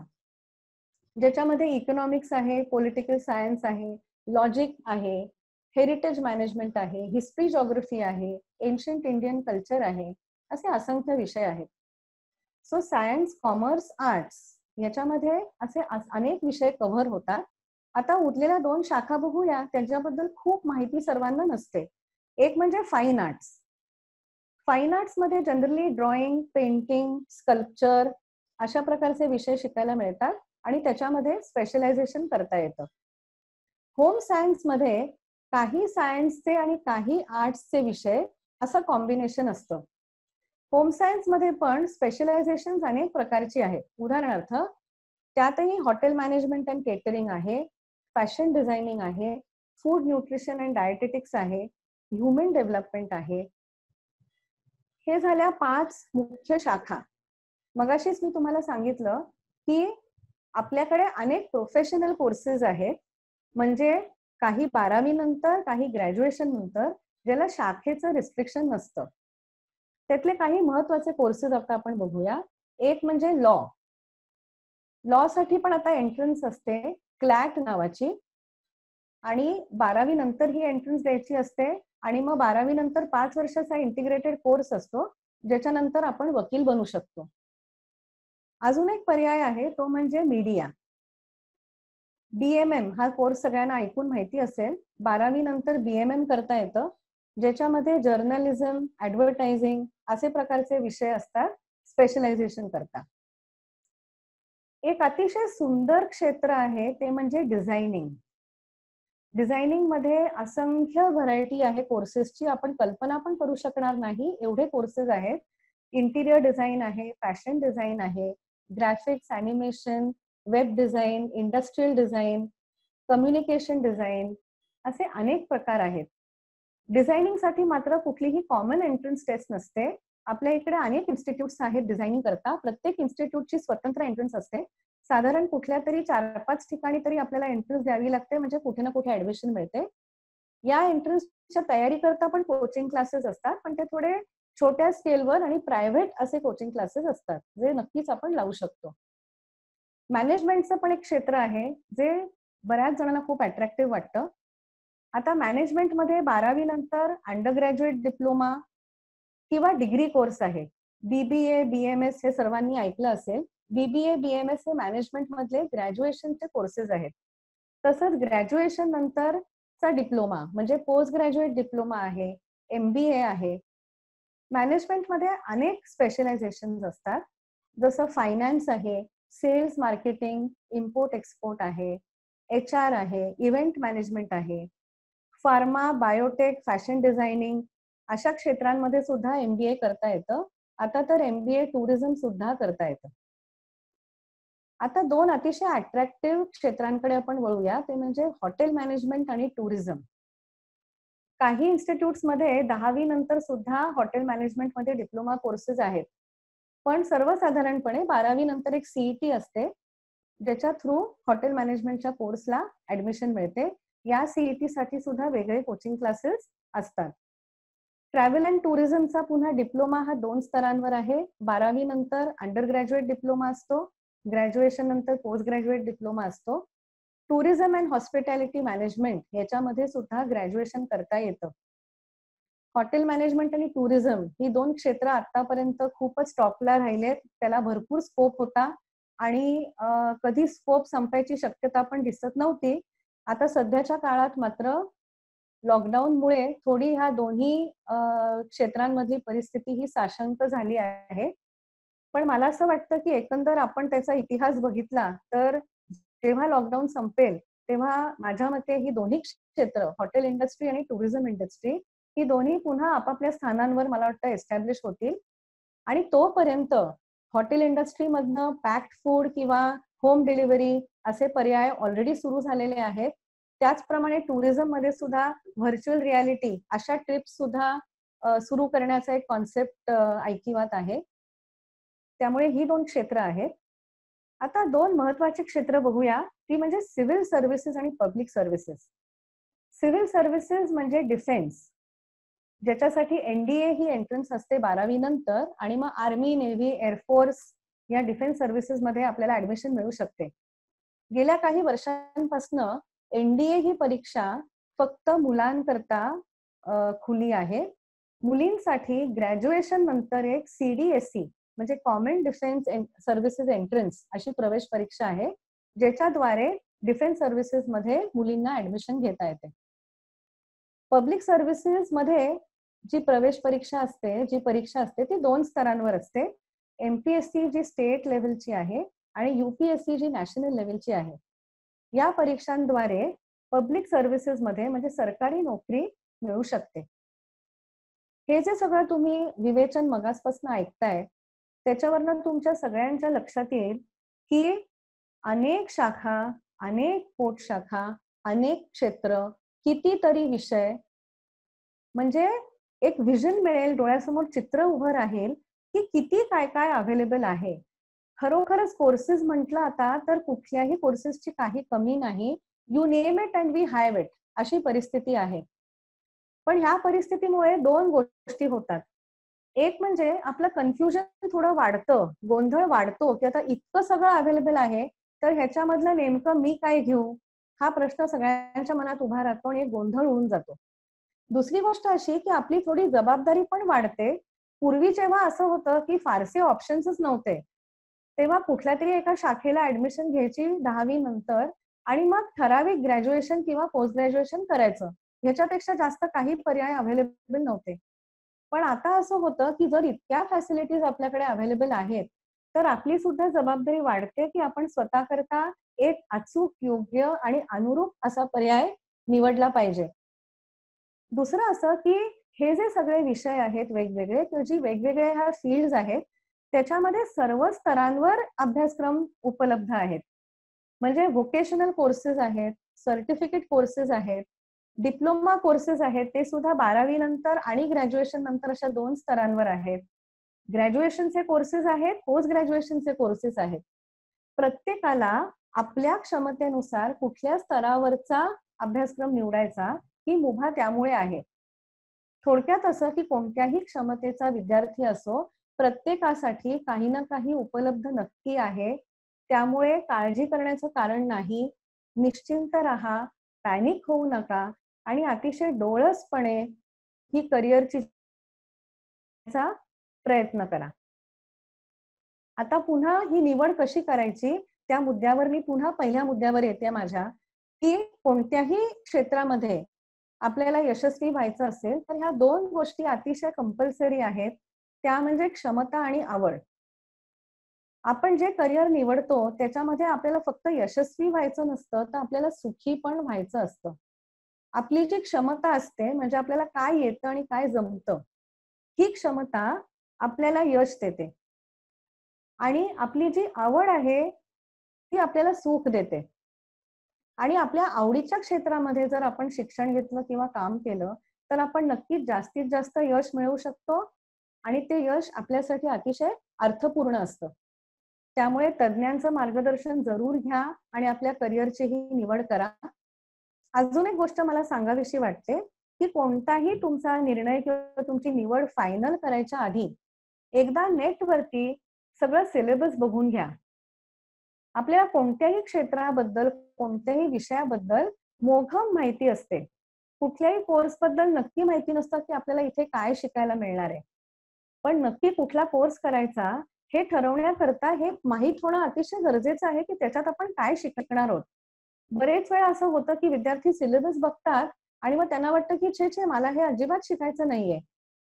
ज्याच्यामध्ये इकॉनॉमिक्स आहे, पॉलिटिकल सायन्स आहे, लॉजिक आहे, हेरिटेज मॅनेजमेंट आहे, हिस्ट्री जॉग्रफी आहे, एन्शियंट इंडियन कल्चर आहे, असे असंख्य विषय आहेत. सो सायन्स, कॉमर्स, आर्ट्स याच्यामध्ये असे अनेक विषय कव्हर होतात. आता उरलेल्या 2 शाखा बघूया, त्यांच्याबद्दल खूप माहिती सर्वांना नसते. एक म्हणजे फाईन आर्ट्स. फाईन आर्ट्स मध्ये जनरली ड्रॉइंग, पेंटिंग, स्कल्पचर अशा प्रकारचे विषय शिकायला मिळतात आणि त्याच्यामध्ये स्पेशलायझेशन करता येतं. होम सायन्स मध्ये काही सायन्सचे आणि काही आर्ट्सचे विषय असं कॉम्बिनेशन असतं. होम सायन्स मध्ये पण स्पेशलायझेशन अनेक प्रकारची आहेत. उदाहरणार्थ त्यातही हॉटेल मॅनेजमेंट अँड केटरिंग आहे, फॅशन डिझायनिंग आहे, फूड न्यूट्रिशन अँड डायटेटिक्स आहे, ह्युमन डेव्हलपमेंट आहे. हे झाल्या 5 मुख्य शाखा. मगाशीच मी तुम्हाला सांगितलं की आपल्याकडे अनेक प्रोफेशनल कोर्सेस आहेत, म्हणजे काही 12वी नंतर, काही ग्रॅज्युएशन नंतर, ज्याला शाखेचं रिस्ट्रिक्शन नसतं. त्यातले काही महत्वाचे कोर्सेस आता आपण बघूया. एक म्हणजे लॉ. लॉ साठी पण आता एंट्रन्स असते क्लॅट नावाची, आणि 12वी नंतर ही एंट्रन्स द्यायची असते, आणि मग 12वी नंतर 5 वर्षाचा इंटिग्रेटेड कोर्स असतो, ज्याच्यानंतर आपण वकील बनू शकतो. अजून एक पर्याय आहे, तो म्हणजे मीडिया. BMM हा कोर्स सगळ्यांना ऐकून माहिती असेल. 12वी नंतर BMM करता येतं, ज्याच्यामध्ये जर्नलिझम, ऍडव्हर्टायझिंग असे प्रकारचे विषय असतात स्पेशलायझेशन करता. एक अतिशय सुंदर क्षेत्र आहे ते म्हणजे डिझायनिंग. डिझायनिंग मध्ये असंख्य व्हरायटी आहे कोर्सेसची, आपण कल्पना पण करू शकणार नाही एवढे कोर्सेस आहेत. इंटिरियर डिझाईन आहे, फॅशन डिझाईन आहे, graphics, animation, web design, industrial design, communication design, असे अनेक प्रकार आहेत. डिझायनिंग साठी मात्र कुठलीही कॉमन एंट्रन्स टेस्ट नसते. आपल्या इकडे अनेक इन्स्टिट्यूट्स आहेत डिझायनिंग करता. प्रत्येक इन्स्टिट्यूटची स्वतंत्र एंट्रन्स असते. साधारण कुठल्या तरी 4-5 ठिकाणी तरी आपल्याला एंट्रन्स द्यावी लागते, म्हणजे कुठे ना कुठे ऍडमिशन मिळते. या एंट्रन्सच्या तयारी करता पण कोचिंग क्लासेस असतात, पण ते थोडे छोट्या स्केलवर आणि प्रायव्हेट असे कोचिंग क्लासेस असतात, जे नक्कीच आपण लावू शकतो. मॅनेजमेंटचं पण एक क्षेत्र आहे, जे बऱ्याच जणांना खूप अट्रॅक्टिव्ह वाटतं. आता मॅनेजमेंटमध्ये 12वी नंतर अंडर ग्रॅज्युएट डिप्लोमा किंवा डिग्री कोर्स आहे. BBA, BMS हे सर्वांनी ऐकलं असेल. BBA, BMS हे मॅनेजमेंट मधले ग्रॅज्युएशनचे कोर्सेस आहेत. तसंच ग्रॅज्युएशन नंतरचा डिप्लोमा म्हणजे पोस्ट ग्रॅज्युएट डिप्लोमा आहे, MBA आहे. मॅनेजमेंटमध्ये अनेक स्पेशलायझेशन असतात, जसं फायनान्स आहे, सेल्स मार्केटिंग, इम्पोर्ट एक्सपोर्ट आहे, HR आहे, इव्हेंट मॅनेजमेंट आहे, फार्मा, बायोटेक, फॅशन डिझायनिंग अशा क्षेत्रांमध्ये सुद्धा MBA करता येतं. आता तर MBA टुरिझम सुद्धा करता येतं. आता 2 अतिशय अट्रॅक्टिव्ह क्षेत्रांकडे आपण वळूया, ते म्हणजे हॉटेल मॅनेजमेंट आणि टुरिझम. काही इन्स्टिट्यूट्समध्ये 10वी नंतर सुद्धा हॉटेल मॅनेजमेंटमध्ये डिप्लोमा कोर्सेस आहेत, पण सर्वसाधारणपणे 12वी नंतर एक CET असते, ज्याच्या थ्रू हॉटेल मॅनेजमेंटच्या कोर्सला ऍडमिशन मिळते. या CET साठी सुद्धा वेगळे कोचिंग क्लासेस असतात. ट्रॅव्हल अँड टुरिझमचा पुन्हा डिप्लोमा हा 2 स्तरांवर आहे. 12वी नंतर अंडर ग्रॅज्युएट डिप्लोमा असतो, ग्रॅज्युएशन नंतर पोस्ट ग्रॅज्युएट डिप्लोमा असतो. टुरिझम अँड हॉस्पिटॅलिटी मॅनेजमेंट याच्यामध्ये सुद्धा ग्रॅज्युएशन करता येतं. हॉटेल मॅनेजमेंट आणि टुरिझम ही 2 क्षेत्र आतापर्यंत खूपच टॉपला राहिलेत. त्याला भरपूर स्कोप होता आणि कधी स्कोप संपायची शक्यता पण दिसत नव्हती. आता सध्याच्या काळात मात्र लॉकडाऊनमुळे थोडी ह्या दोन्ही क्षेत्रांमधली परिस्थिती ही साशंक झाली आहे. पण मला असं वाटतं की एकंदर आपण त्याचा इतिहास बघितला तर जेव्हा लॉकडाऊन संपेल तेव्हा माझ्या मते ही दोन्ही क्षेत्र, हॉटेल इंडस्ट्री आणि टुरिझम इंडस्ट्री, ही दोन्ही पुन्हा आपापल्या स्थानांवर मला वाटतं एस्टॅब्लिश होतील. आणि तोपर्यंत हॉटेल इंडस्ट्रीमधनं पॅक्ड फूड किंवा होम डिलिव्हरी असे पर्याय ऑलरेडी सुरू झालेले आहेत. त्याचप्रमाणे टुरिझम मध्ये सुद्धा व्हर्च्युअल रियालिटी अशा ट्रिप्स सुद्धा सुरू करण्याचा एक कॉन्सेप्ट ऐकिवात आहे. त्यामुळे ही 2 क्षेत्र आहेत. आता 2 महत्वाची क्षेत्र बघूया, ती म्हणजे सिव्हिल सर्व्हिसेस आणि पब्लिक सर्व्हिसेस. सिव्हिल सर्व्हिसेस म्हणजे डिफेन्स, ज्याच्यासाठी NDA ही एंट्रन्स असते 12वी नंतर, आणि मग आर्मी, नेव्ही, एअरफोर्स या डिफेन्स सर्व्हिसेस मध्ये आपल्याला ऍडमिशन मिळू शकते. गेल्या काही वर्षांपासून NDA ही परीक्षा फक्त मुलांकरता खुली आहे. मुलींसाठी ग्रॅज्युएशन नंतर एक CDSE म्हणजे कॉमन डिफेन्स सर्व्हिसेस एंट्रन्स अशी प्रवेश परीक्षा आहे, ज्याच्याद्वारे डिफेन्स सर्व्हिसेस मध्ये मुलींना ऍडमिशन घेता येते. पब्लिक सर्व्हिसेस मध्ये जी प्रवेश परीक्षा असते, जी परीक्षा असते ती 2 स्तरांवर असते. MPSC जी स्टेट लेव्हलची आहे आणि UPSC जी नॅशनल लेव्हलची आहे. या परीक्षांद्वारे पब्लिक सर्व्हिसेस मध्ये म्हणजे सरकारी नोकरी मिळू शकते. हे जे सगळं तुम्ही विवेचन मगासपासून ऐकताय, त्याच्यावरनं तुमच्या सगळ्यांच्या लक्षात येईल की अनेक शाखा, अनेक पोटशाखा, अनेक क्षेत्र, कितीतरी विषय, म्हणजे एक व्हिजन मिळेल, डोळ्यासमोर चित्र उभं राहील की किती काय काय अवेलेबल आहे. खरोखरच कोर्सेस म्हटलं आता तर कुठल्याही कोर्सेसची काही कमी नाही. You name it and we have it अशी परिस्थिती आहे. पण ह्या परिस्थितीमुळे 2 गोष्टी होतात. एक म्हणजे आपलं कन्फ्युजन थोडं वाढतं, गोंधळ वाढतो, की आता इतकं सगळं अवेलेबल आहे, तर ह्याच्यामधलं नेमकं मी काय घेऊ? हा प्रश्न सगळ्यांच्या मनात उभा राहतो आणि एक गोंधळ होऊन जातो. दुसरी गोष्ट अशी, की आपली थोडी जबाबदारी पण वाढते. पूर्वी जेव्हा असं होतं, की फारसे ऑप्शन्सच नव्हते, तेव्हा कुठल्यातरी एका शाखेला ॲडमिशन घ्यायची 10वी नंतर आणि मग ठराविक ग्रॅज्युएशन किंवा पोस्ट ग्रॅज्युएशन करायचं. ह्याच्यापेक्षा जास्त काही पर्याय अवेलेबल नव्हते. पण आता असं होतं, की जर इतक्या फॅसिलिटीज आपल्याकडे अवेलेबल आहेत, तर आपली सुद्धा जबाबदारी वाढते, की आपण स्वतःकरता एक अचूक, योग्य आणि अनुरूप असा पर्याय निवडला पाहिजे. दुसरं असं, की हे जे सगळे विषय आहेत वेगवेगळे किंवा जी वेगवेगळे ह्या फील्ड्स आहेत, त्याच्यामध्ये सर्व स्तरांवर अभ्यासक्रम उपलब्ध आहेत. म्हणजे व्होकेशनल कोर्सेस आहेत, सर्टिफिकेट कोर्सेस आहेत, डिप्लोमा कोर्सेस आहेत, ते सुद्धा 12वी नंतर आणि ग्रॅज्युएशन नंतर अशा 2 स्तरांवर आहेत. ग्रॅज्युएशनचे कोर्सेस आहेत, पोस्ट ग्रॅज्युएशनचे कोर्सेस आहेत. प्रत्येकाला आपल्या क्षमतेनुसार कुठल्या स्तरावरचा अभ्यासक्रम निवडायचा ही मुभा त्यामुळे आहे. थोडक्यात असं, की कोणत्याही क्षमतेचा विद्यार्थी असो, प्रत्येकासाठी काही ना काही उपलब्ध नक्की आहे. त्यामुळे काळजी करण्याचं कारण नाही. निश्चिंत राहा, पॅनिक होऊ नका आणि अतिशय डोळसपणे ही करिअरची चा प्रयत्न करा. आता पुन्हा ही निवड कशी करायची? त्या मुद्द्यावर मी पुन्हा पहिल्या मुद्द्यावर येते माझ्या, की कोणत्याही क्षेत्रामध्ये आपल्याला यशस्वी व्हायचं असेल, तर ह्या 2 गोष्टी अतिशय कंपल्सरी आहेत. त्या म्हणजे क्षमता आणि आवड. आपण जे करिअर निवडतो त्याच्यामध्ये आपल्याला फक्त यशस्वी व्हायचं नसतं, तर आपल्याला सुखी पण व्हायचं असतं. आपली जी क्षमता असते म्हणजे आपल्याला काय येतं आणि काय जमतं, ही क्षमता आपल्याला यश देते. आणि आपली जी आवड आहे, ती आपल्याला सुख देते. आणि आपल्या आवडीच्या क्षेत्रामध्ये जर आपण शिक्षण घेतलं किंवा काम केलं, तर आपण नक्कीच जास्तीत जास्त यश मिळवू शकतो आणि ते यश आपल्यासाठी अतिशय अर्थपूर्ण असतं. त्यामुळे तज्ञांचं मार्गदर्शन जरूर घ्या आणि आपल्या करिअरचीही निवड करा. अजून एक गोष्ट मला सांगावीशी वाटते, की कोणताही तुमचा निर्णय किंवा तुमची निवड फायनल करायच्या आधी एकदा नेटवरती सगळं सिलेबस बघून घ्या. आपल्याला कोणत्याही क्षेत्राबद्दल, कोणत्याही विषयाबद्दल मोघम माहिती असते. कुठल्याही कोर्सबद्दल नक्की माहिती नसतं, की आपल्याला इथे काय शिकायला मिळणार आहे. पण नक्की कुठला कोर्स करायचा हे ठरवण्याकरता हे माहीत होणं अतिशय गरजेचं आहे, की त्याच्यात आपण काय शिकणार आहोत. बरेच वेळा असं होतं, की विद्यार्थी सिलेबस बघतात आणि मग त्यांना वाटतं, की छे, छे मला हे अजिबात शिकायचं नाहीये.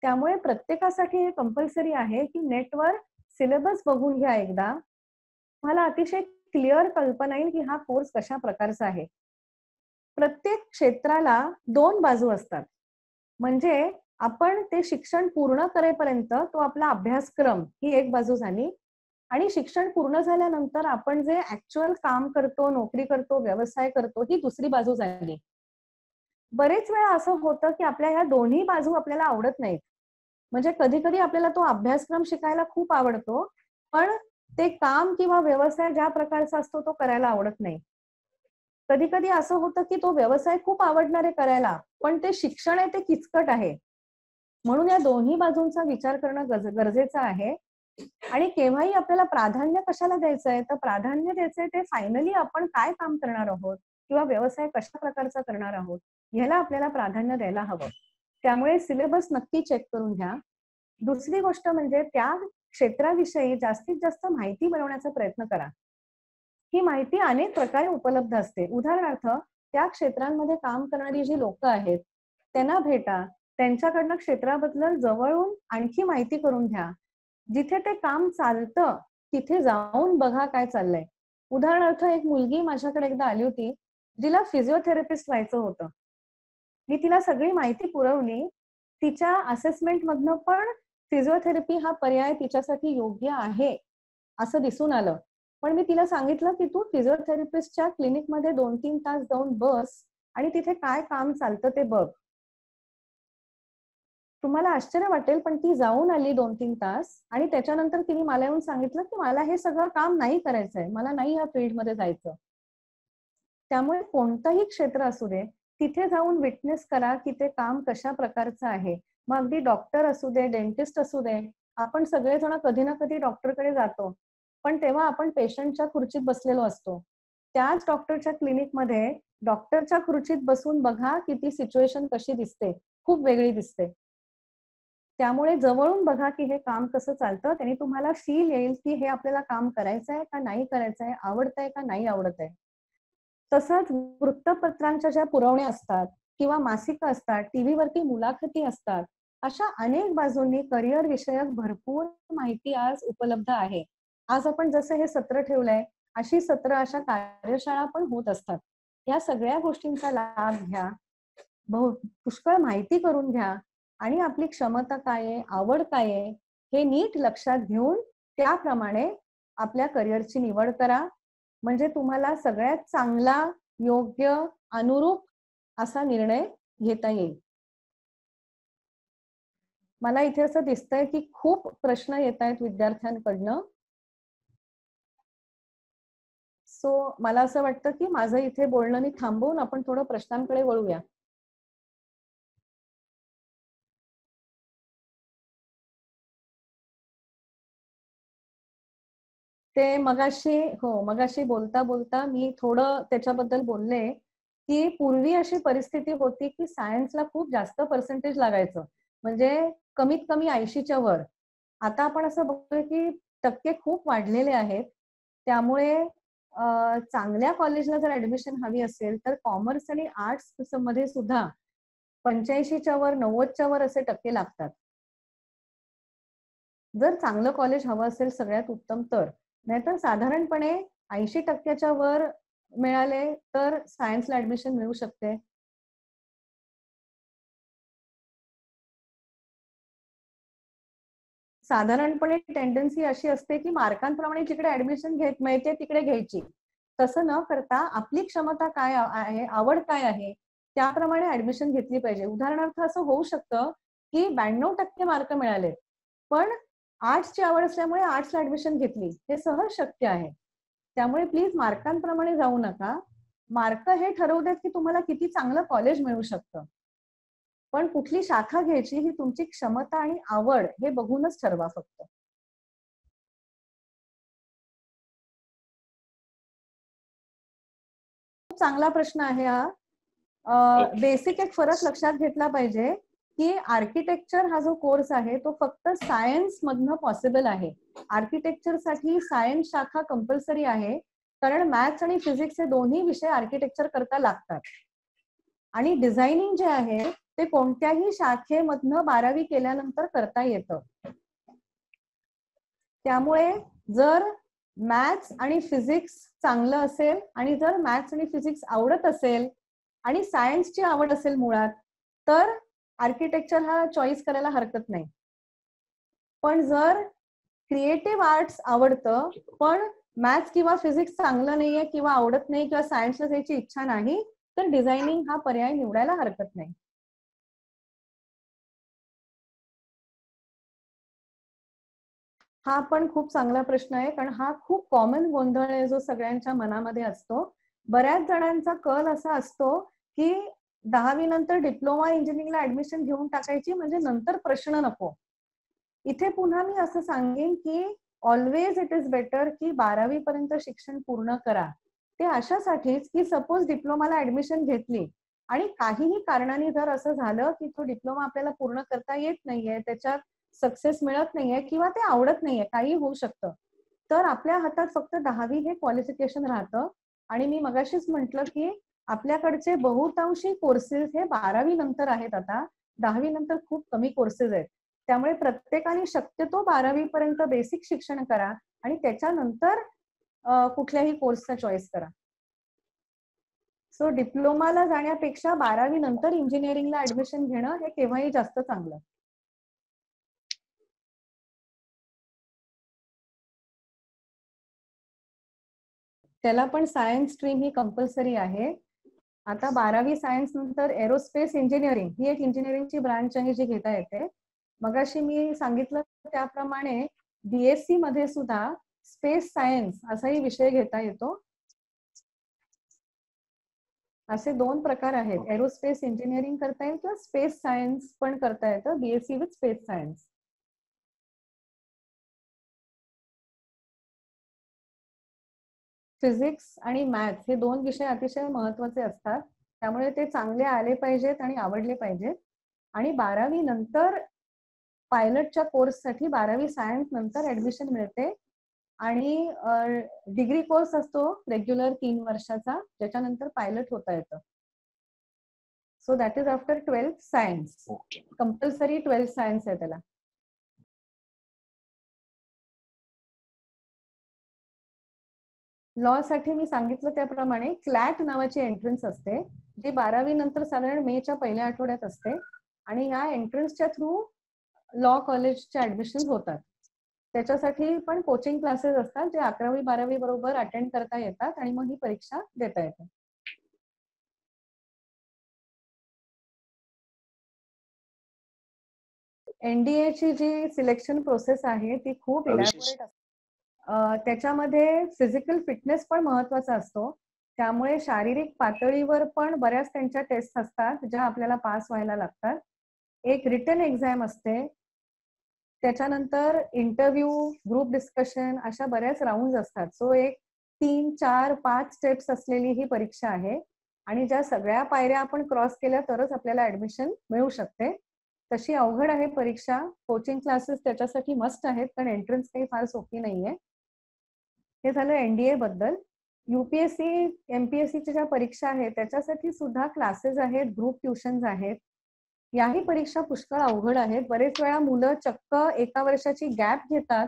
त्यामुळे प्रत्येकासाठी हे कंपल्सरी आहे, की नेटवर सिलेबस बघून घ्या एकदा. तुम्हाला अतिशय क्लिअर कल्पना येईल, की हा कोर्स कशा प्रकारचा आहे. प्रत्येक क्षेत्राला 2 बाजू असतात. म्हणजे आपण ते शिक्षण पूर्ण करेपर्यंत तो आपला अभ्यासक्रम ही एक बाजू झाली आणि शिक्षण पूर्ण झाल्यानंतर आपण जे ऍक्च्युअल काम करतो, नोकरी करतो, व्यवसाय करतो ही दुसरी बाजू झाली. बरेच वेळा असं होतं, की आपल्या ह्या दोन्ही बाजू आपल्याला आवडत नाहीत. म्हणजे कधी-कधी आपल्याला तो अभ्यासक्रम शिकायला खूप आवडतो, पण ते काम किंवा व्यवसाय ज्या प्रकारचा असतो तो करायला आवडत नाही. कधी-कधी असं होतं, की तो व्यवसाय खूप आवडणार आहे करायला, पण ते शिक्षण आहे ते किचकट आहे. म्हणून या दोन्ही बाजूंचा विचार करणं गरजेचं आहे. आणि केव्हाही आपल्याला प्राधान्य कशाला द्यायचंय, तर प्राधान्य द्यायचंय ते फायनली आपण काय काम करणार आहोत किंवा व्यवसाय कशा प्रकारचा करणार आहोत, ह्याला आपल्याला प्राधान्य द्यायला हवं. त्यामुळे सिलेबस नक्की चेक करून घ्या. दुसरी गोष्ट म्हणजे त्या क्षेत्राविषयी जास्तीत जास्त माहिती मिळवण्याचा प्रयत्न करा. ही माहिती अनेक प्रकारे उपलब्ध असते. उदाहरणार्थ, त्या क्षेत्रांमध्ये काम करणारी जी लोकं आहेत, त्यांना भेटा. त्यांच्याकडनं क्षेत्राबद्दल जवळून आणखी माहिती करून घ्या. जिथे ते काम चालतं, तिथे जाऊन बघा काय चाललंय. उदाहरणार्थ, एक मुलगी माझ्याकडे एकदा आली होती, जिला फिजिओथेरपिस्ट व्हायचं होतं. मी तिला सगळी माहिती पुरवली. तिच्या असेसमेंटमधनं पण फिजिओथेरपी हा पर्याय तिच्यासाठी योग्य आहे, असं दिसून आलं. पण मी तिला सांगितलं, की "तू फिजिओथेरपिस्टच्या क्लिनिकमध्ये 2-3 तास जाऊन बस आणि तिथे काय काम चालतं ते बघ." तुम्हाला आश्चर्य वाटेल, पण ती जाऊन आली 2-3 तास आणि त्याच्यानंतर तिने मला येऊन सांगितलं, की "मला हे सगळं काम नाही करायचंय. मला नाही या फील्डमध्ये जायचं." त्यामुळे कोणतंही क्षेत्र असू दे, तिथे जाऊन विटनेस करा, की ते काम कशा प्रकारचं आहे. मग अगदी डॉक्टर असू दे, डेंटिस्ट असू दे, आपण सगळेजण कधी ना कधी डॉक्टरकडे जातो, पण तेव्हा आपण पेशंटच्या खुर्चीत बसलेलो असतो. त्याच डॉक्टरच्या क्लिनिकमध्ये डॉक्टरच्या खुर्चीत बसून बघा की ती सिच्युएशन कशी दिसते, खूप वेगळी दिसते. त्यामुळे जवळून बघा की हे काम कसं चालतं, त्याने तुम्हाला फील येईल की हे आपल्याला काम करायचंय का नाही करायचंय, आवडतंय का नाही आवडतंय. तसंच वृत्तपत्रांच्या ज्या पुरवण्या असतात किंवा मासिकं असतात, टीव्हीवरती मुलाखती असतात, अशा अनेक बाजूंनी करिअर विषयक भरपूर माहिती आज उपलब्ध आहे. आज आपण जसं हे सत्र ठेवलंय, अशी सत्र, अशा कार्यशाळा पण होत असतात. या सगळ्या गोष्टींचा लाभ घ्या. पुष्कळ माहिती करून घ्या आणि आपली क्षमता काय आहे, आवड काय आहे, हे नीट लक्षात घेऊन त्याप्रमाणे आपल्या करिअरची निवड करा. म्हणजे तुम्हाला सगळ्यात चांगला, योग्य, अनुरूप असा निर्णय घेता येईल. मला इथे असं दिसतंय की खूप प्रश्न येत आहेत विद्यार्थ्यांकडनं. सो मला असं वाटतं की माझं इथे बोलणं मी थांबवून आपण थोडं प्रश्नांकडे वळूया. ते मगाशी बोलता बोलता मी थोडं त्याच्याबद्दल बोलले की पूर्वी अशी परिस्थिती होती की सायन्सला खूप जास्त पर्सेंटेज लागायचं, म्हणजे कमीत कमी 80च्या वर. आता आपण असं बघतोय की टक्के खूप वाढलेले आहेत. त्यामुळे चांगल्या कॉलेजला जर ऍडमिशन हवी असेल तर कॉमर्स आणि आर्ट्स मध्ये सुद्धा 85च्या वर, 90च्या वर असे टक्के लागतात. जर चांगलं कॉलेज हवं असेल सगळ्यात उत्तम तर, नाहीतर साधारणपणे 80% वर मिळाले तर सायन्सला ऍडमिशन मिळू शकते. साधारणपणे टेंडन्सी अशी असते की मार्कांप्रमाणे जिकडे ऍडमिशन मिळते तिकडे घ्यायची. तसं न करता आपली क्षमता काय आहे, आवड काय आहे, त्याप्रमाणे ऍडमिशन घेतली पाहिजे. उदाहरणार्थ असं होऊ शकतं की 92% मार्क मिळाले, पण आर्ट्सची आवड असल्यामुळे आर्ट्सला ऍडमिशन घेतली. हे सहज शक्य आहे. त्यामुळे प्लीज मार्कांप्रमाणे जाऊ नका. मार्क हे ठरवू देत की तुम्हाला किती चांगलं कॉलेज मिळू शकतं, पण कुठली शाखा घ्यायची ही तुमची क्षमता आणि आवड हे बघूनच ठरवा फक्त. खूप चांगला प्रश्न आहे हा. बेसिक एक फरक लक्षात घेतला पाहिजे की आर्किटेक्चर हा जो कोर्स आहे तो फक्त सायन्स मधनं पॉसिबल आहे. आर्किटेक्चर साठी सायन्स शाखा कंपल्सरी आहे, कारण मॅथ्स आणि फिजिक्स हे दोन्ही विषय आर्किटेक्चर करता लागतात. आणि डिझायनिंग जे आहे ते कोणत्याही शाखेमधनं 12वी केल्यानंतर करता येतं. त्यामुळे जर मॅथ्स आणि फिजिक्स चांगलं असेल आणि जर मॅथ्स आणि फिजिक्स आवडत असेल आणि सायन्सची आवड असेल मुळात, तर आर्किटेक्चर हा चॉईस करायला हरकत नाही. पण जर क्रिएटिव्ह आर्ट्स आवडतं पण मॅथ्स किंवा फिजिक्स चांगलं नाहीये किंवा आवडत नाही किंवा सायन्सला जायची इच्छा नाही, तर डिझायनिंग हा पर्याय निवडायला हरकत नाही. हा पण खूप चांगला प्रश्न आहे, कारण हा खूप कॉमन गोंधळ आहे जो सगळ्यांच्या मनामध्ये असतो. बऱ्याच जणांचा कल असा असतो की 10वी नंतर डिप्लोमा इंजिनिअरिंगला ऍडमिशन घेऊन टाकायची, म्हणजे नंतर प्रश्न नको. इथे पुन्हा मी असं सांगेन की ऑलवेज इट इज बेटर की 12वी पर्यंत शिक्षण पूर्ण करा. ते अशासाठीच की सपोज डिप्लोमाला ऍडमिशन घेतली आणि काहीही कारणाने जर असं झालं की तो डिप्लोमा आपल्याला पूर्ण करता येत नाहीये, त्याच्यात सक्सेस मिळत नाहीये किंवा ते आवडत नाहीये, काही होऊ शकतं, तर आपल्या हातात फक्त 10वी हे क्वालिफिकेशन राहतं. आणि मी मगाशीच म्हटलं की आपल्याकडचे बहुतांशी कोर्सेस हे 12वी नंतर आहेत. आता 10वी नंतर खूप कमी कोर्सेस आहेत. त्यामुळे प्रत्येकाने शक्यतो 12वी पर्यंत बेसिक शिक्षण करा आणि त्याच्यानंतर कुठल्याही कोर्सचा चॉईस करा. सो डिप्लोमाला जाण्यापेक्षा 12वी नंतर इंजिनिअरिंगला ऍडमिशन घेणं हे केव्हाही जास्त चांगलं. त्याला पण सायन्स स्ट्रीम ही कंपल्सरी आहे. आता 12वी सायन्स नंतर एरोस्पेस इंजिनिअरिंग ही एक इंजिनिअरिंगची ब्रांच आहे जी घेता येते. मगाशी मी सांगितलं त्याप्रमाणे बीएससी मध्ये सुद्धा स्पेस सायन्स असाही विषय घेता येतो. असे 2 प्रकार आहेत. एरोस्पेस इंजिनिअरिंग करता येईल किंवा स्पेस सायन्स पण करता येतं, BSc with space science. Physics आणि मॅथ्स हे 2 विषय अतिशय महत्वाचे असतात, त्यामुळे ते चांगले आले पाहिजेत आणि आवडले पाहिजेत. आणि 12वी नंतर पायलटच्या कोर्ससाठी 12वी सायन्स नंतर ऍडमिशन मिळते आणि डिग्री कोर्स असतो रेग्युलर 3 वर्षाचा, ज्याच्यानंतर पायलट होता येतं. So that is after 12th science. Compulsory 12th science आहे त्याला. लॉ साठी मी सांगितलं त्याप्रमाणे क्लॅट नावाची एंट्रन्स असते, जी 12वी नंतर साधारण मेच्या पहिल्या आठवड्यात असते आणि या एंट्रन्सच्या थ्रू लॉ कॉलेजचे ऍडमिशन होतात. त्याच्यासाठी पण कोचिंग क्लासेस असतात, जे 11वी 12वी बरोबर अटेंड करता येतात आणि मग ही परीक्षा देता येते. एनडीए ची जी सिलेक्शन प्रोसेस आहे ती खूप इलॅबोरेट असते. त्याच्यामध्ये फिजिकल फिटनेस पण महत्वाचा असतो, त्यामुळे शारीरिक पातळीवर पण बऱ्याच त्यांच्या टेस्ट असतात ज्या आपल्याला पास व्हायला लागतात. एक रिटन एक्झाम असते, त्याच्यानंतर इंटरव्ह्यू, ग्रुप डिस्कशन अशा बऱ्याच राऊंड असतात. सो एक 3, 4, 5 स्टेप्स असलेली ही परीक्षा आहे आणि ज्या सगळ्या पायऱ्या आपण क्रॉस केल्या तरच आपल्याला ऍडमिशन मिळू शकते. तशी अवघड आहे परीक्षा. कोचिंग क्लासेस त्याच्यासाठी मस्ट आहेत, कारण एंट्रन्स काही फार सोपी नाहीये. हे झालं एनडीए बद्दल. युपीएससी एमपीएससीच्या ज्या परीक्षा आहेत त्याच्यासाठी सुद्धा क्लासेस आहेत, ग्रुप ट्युशन्स आहेत. याही परीक्षा पुष्कळ अवघड आहेत. बरेच वेळा मुलं चक्क 1 वर्षाची गॅप घेतात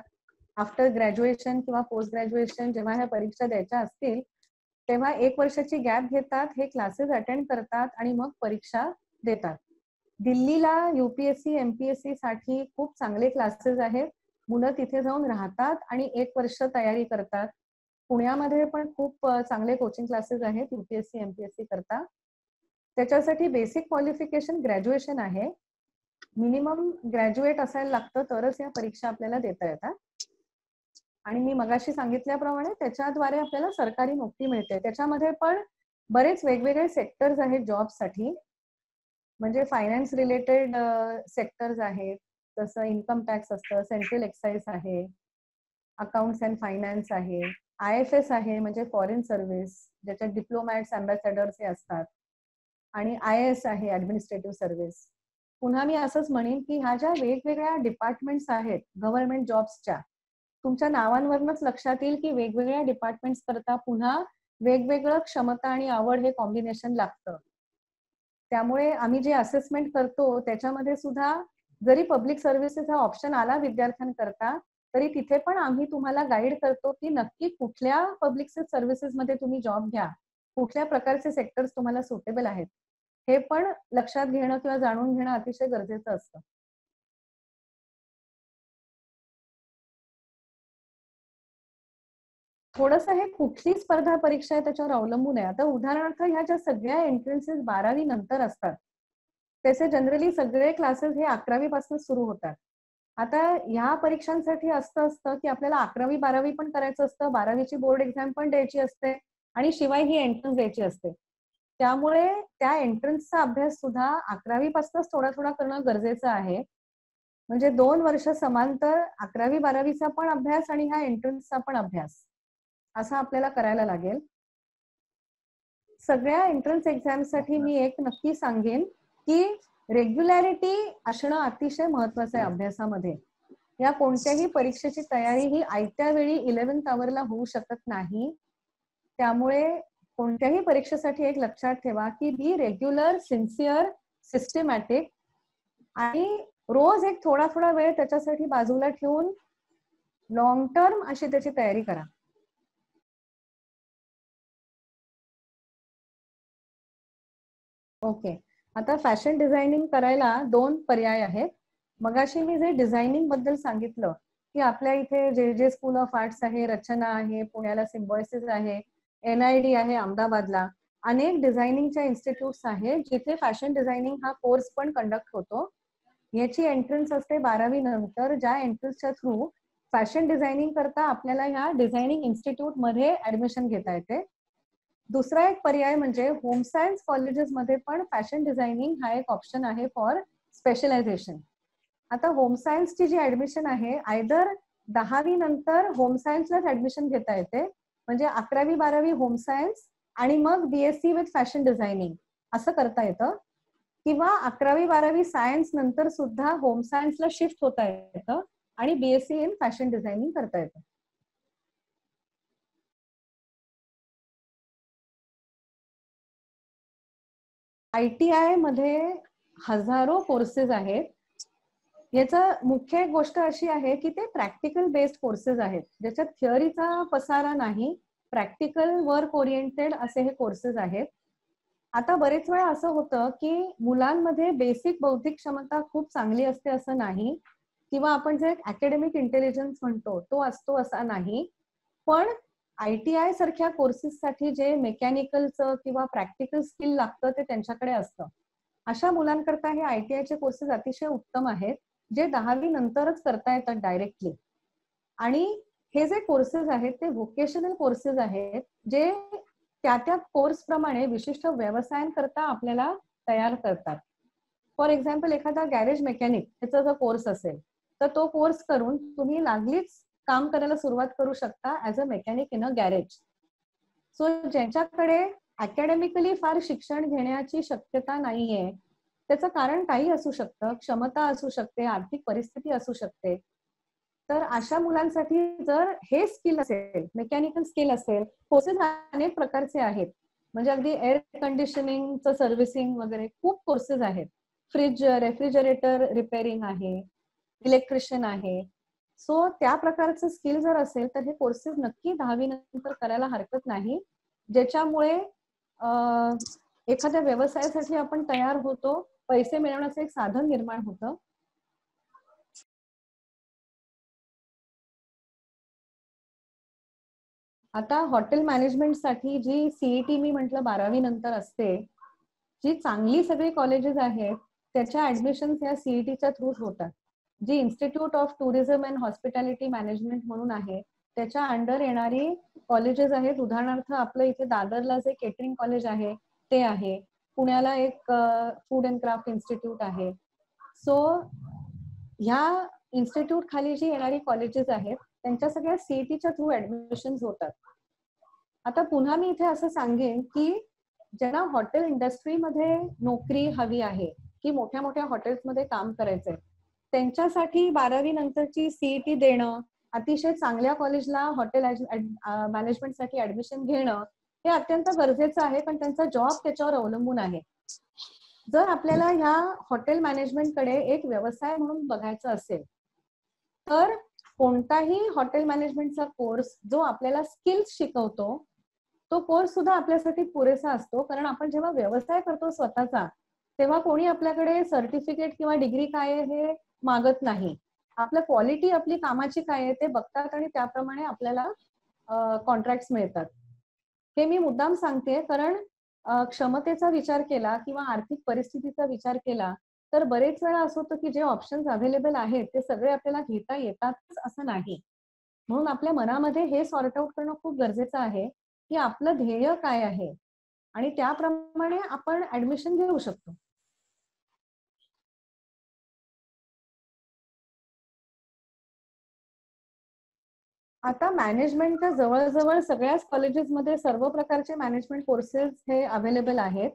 आफ्टर ग्रॅज्युएशन किंवा पोस्ट ग्रॅज्युएशन. जेव्हा ह्या परीक्षा द्यायच्या असतील तेव्हा 1 वर्षाची गॅप घेतात, हे क्लासेस अटेंड करतात आणि मग परीक्षा देतात. दिल्लीला युपीएससी एमपीएससी साठी खूप चांगले क्लासेस आहेत. मुलं तिथे जाऊन राहतात आणि 1 वर्ष तयारी करतात. पुण्यामध्ये पण खूप चांगले कोचिंग क्लासेस आहेत युपीएससी एमपीएससी करता. त्याच्यासाठी बेसिक क्वालिफिकेशन ग्रॅज्युएशन आहे. मिनिमम ग्रॅज्युएट असायला लागतं तरच या परीक्षा आपल्याला देता येतात. आणि मी मगाशी सांगितल्याप्रमाणे त्याच्याद्वारे आपल्याला सरकारी नोकरी मिळते. त्याच्यामध्ये पण बरेच वेगवेगळे सेक्टर्स आहेत जॉबसाठी. म्हणजे फायनान्स रिलेटेड सेक्टर्स आहेत, जसं इन्कम टॅक्स असतं, सेंट्रल एक्साइज आहे, अकाउंट्स अँड फायनान्स आहे, IFS आहे म्हणजे फॉरेन सर्व्हिस, ज्याच्यात डिप्लोमॅट्स, अँबॅसेडर्स हे असतात, आणि IAS आहे ऍडमिनिस्ट्रेटिव्ह सर्व्हिस. पुन्हा मी असंच म्हणेन की ह्या ज्या वेगवेगळ्या डिपार्टमेंट्स आहेत गव्हर्नमेंट जॉब्सच्या, तुमच्या नावांवरनच लक्षात येईल की वेगवेगळ्या डिपार्टमेंट्स करता पुन्हा वेगवेगळं क्षमता आणि आवड हे कॉम्बिनेशन लागतं. त्यामुळे आम्ही जे असेसमेंट करतो त्याच्यामध्ये सुद्धा जरी पब्लिक सर्व्हिसेस हा ऑप्शन आला विद्यार्थ्यांकरता, तरी तिथे पण आम्ही तुम्हाला गाईड करतो की नक्की कुठल्या पब्लिक सर्व्हिसेस मध्ये तुम्ही जॉब घ्या, कुठल्या प्रकारचे सेक्टर्स तुम्हाला सुटेबल आहेत, हे पण लक्षात घेणं किंवा जाणून घेणं अतिशय गरजेचं असतं. थोडंसं हे कुठली स्पर्धा परीक्षा आहे त्याच्यावर अवलंबून आहे. आता उदाहरणार्थ ह्या ज्या सगळ्या एंट्रन्सेस 12वी नंतर असतात, त्याचे जनरली सगळे क्लासेस हे 11वी पासून सुरू होतात. आता ह्या परीक्षांसाठी असं असतं की आपल्याला 11वी 12वी पण करायचं असतं, 12वीची बोर्ड एक्झाम पण द्यायची असते आणि शिवाय ही एंट्रन्स द्यायची असते. त्यामुळे त्या एंट्रन्सचा अभ्यास सुद्धा 11वी पासूनच थोडा थोडा करणं गरजेचं आहे. म्हणजे 2 वर्ष समांतर 11वी 12वीचा पण अभ्यास आणि ह्या एंट्रन्सचा पण अभ्यास असं आपल्याला करायला लागेल. सगळ्या एंट्रन्स एक्झामसाठी मी एक नक्की सांगेन की रेग्युलॅरिटी असणं अतिशय महत्वाचं आहे अभ्यासामध्ये. या कोणत्याही परीक्षेची तयारी ही आयत्या वेळी 11th आवरला होऊ शकत नाही. त्यामुळे कोणत्याही परीक्षेसाठी एक लक्षात ठेवा की बी रेग्युलर, सिन्सिअर, सिस्टमॅटिक आणि रोज एक थोडा थोडा वेळ त्याच्यासाठी बाजूला ठेवून लॉंग टर्म अशी त्याची तयारी करा. ओके, आता फॅशन डिझायनिंग करायला 2 पर्याय आहेत. मगाशी मी जे डिझायनिंग बद्दल सांगितलं की आपल्या इथे जे स्कूल ऑफ आर्ट्स आहे, रचना आहे, पुण्याला सिम्बॉयसिस आहे, NID आहे अहमदाबादला, अनेक डिझायनिंगच्या इन्स्टिट्यूट्स आहेत जिथे फॅशन डिझायनिंग हा कोर्स पण कंडक्ट होतो. याची एंट्रन्स असते 12वी नंतर, ज्या एंट्रन्सच्या थ्रू फॅशन डिझायनिंग करता आपल्याला ह्या डिझायनिंग इन्स्टिट्यूट मध्ये ऍडमिशन घेता येते. दुसरा एक पर्याय म्हणजे होम सायन्स कॉलेजेसमध्ये पण फॅशन डिझायनिंग हा एक ऑप्शन आहे फॉर स्पेशलायझेशन. आता होम सायन्सची जी ऍडमिशन आहे आयदर 10वी नंतर होम सायन्सलाच ऍडमिशन घेता येते, म्हणजे 11वी-12वी होम सायन्स आणि मग बीएससी विथ फॅशन डिझायनिंग असं करता येतं, किंवा 11वी-12वी सायन्स नंतर सुद्धा होम सायन्सला शिफ्ट होता येतं आणि बीएससी इन फॅशन डिझायनिंग करता येतं. ITI मध्ये हजारो कोर्सेस आहेत. याचं मुख्य गोष्ट अशी आहे की ते प्रॅक्टिकल बेस्ड कोर्सेस आहेत, ज्याच्यात थिअरीचा पसारा नाही, प्रॅक्टिकल वर्क ओरिएंटेड असे हे कोर्सेस आहेत. आता बरेच वेळा असं होतं की मुलांमध्ये बेसिक बौद्धिक क्षमता खूप चांगली असते असं नाही, किंवा आपण जे अकॅडमिक इंटेलिजन्स म्हणतो तो असतो असा नाही, पण ITI सारख्या कोर्सेससाठी जे मेकॅनिकलचं किंवा प्रॅक्टिकल स्किल लागतं ते त्यांच्याकडे असतं. अशा मुलांकरता हे ITI चे कोर्सेस अतिशय उत्तम आहेत, जे 10वी नंतरच करता येतात डायरेक्टली. आणि हे जे कोर्सेस आहेत ते व्होकेशनल कोर्सेस आहेत, जे त्या कोर्स प्रमाणे विशिष्ट व्यवसायांकरता आपल्याला तयार करतात. फॉर एक्झाम्पल एखादा गॅरेज मेकॅनिक याचा जर कोर्स असेल तर तो कोर्स करून तुम्ही लागलीच काम करायला सुरुवात करू शकता as a mechanic in a garage. So ज्यांच्याकडे अकॅडमिकली फार शिक्षण घेण्याची शक्यता नाहीये, त्याचं कारण काही असू शकतं, क्षमता असू शकते, आर्थिक परिस्थिती असू शकते, तर अशा मुलांसाठी जर हे स्किल असेल, मेकॅनिकल स्किल असेल, कोर्सेस अनेक प्रकारचे आहेत, म्हणजे अगदी एअर कंडिशनिंगचं सर्व्हिसिंग वगैरे खूप कोर्सेस आहेत, फ्रिज रेफ्रिजरेटर रिपेअरिंग आहे, इलेक्ट्रिशियन आहे. सो त्या प्रकारचं स्किल जर असेल तर हे कोर्सेस नक्की 10वी नंतर करायला हरकत नाही, ज्याच्यामुळे एखाद्या व्यवसायासाठी आपण तयार होतो, पैसे मिळवण्याचं एक साधन निर्माण होतं. आता हॉटेल मॅनेजमेंटसाठी जी सीईटी मी म्हटलं 12वी नंतर असते, जी चांगली सगळी कॉलेजेस आहेत त्याच्या ऍडमिशन या सीईटीच्या थ्रू होतात. जी institute of tourism and hospitality management म्हणून आहे त्याच्या अंडर येणारी कॉलेजेस आहेत. उदाहरणार्थ आपलं इथे दादरला जे केटरिंग कॉलेज आहे ते आहे, पुण्याला एक फूड अँड क्राफ्ट इन्स्टिट्यूट आहे. सो ह्या इन्स्टिट्यूट खाली जी येणारी कॉलेजेस आहेत त्यांच्या सगळ्या सीईटीच्या थ्रू ऍडमिशन होतात. आता पुन्हा मी इथे असं सांगेन की ज्यांना हॉटेल इंडस्ट्रीमध्ये नोकरी हवी आहे की मोठ्या मोठ्या हॉटेल्समध्ये काम करायचंय, त्यांच्यासाठी 12वी नंतरची सीईटी देणं, अतिशय चांगल्या कॉलेजला हॉटेल मॅनेजमेंटसाठी ऍडमिशन घेणं हे अत्यंत गरजेचं आहे, पण त्यांचा जॉब त्याच्यावर अवलंबून आहे. जर आपल्याला ह्या हॉटेल मॅनेजमेंटकडे एक व्यवसाय म्हणून बघायचं असेल तर कोणताही हॉटेल मॅनेजमेंटचा कोर्स जो आपल्याला स्किल्स शिकवतो तो कोर्स सुद्धा आपल्यासाठी पुरेसा असतो, कारण आपण जेव्हा व्यवसाय करतो स्वतःचा तेव्हा कोणी आपल्याकडे सर्टिफिकेट किंवा डिग्री काय आहे हे मागत नाही. आपलं क्वालिटी आपली कामाची काय आहे ते बघतात आणि त्याप्रमाणे आपल्याला कॉन्ट्रॅक्ट्स मिळतात. हे मी मुद्दाम सांगते कारण क्षमतेचा विचार केला किंवा आर्थिक परिस्थितीचा विचार केला तर बरेच वेळा असं होतं की जे ऑप्शन्स अवेलेबल आहेत ते सगळे आपल्याला घेता येतातच असं नाही. म्हणून आपल्या मनामध्ये हे सॉर्ट आउट करणं खूप गरजेचं आहे की आपलं ध्येय काय आहे आणि त्याप्रमाणे आपण ऍडमिशन घेऊ शकतो. आता मॅनेजमेंटच्या जवळजवळ सगळ्याच कॉलेजेसमध्ये सर्व प्रकारचे मॅनेजमेंट कोर्सेस हे अवेलेबल आहेत.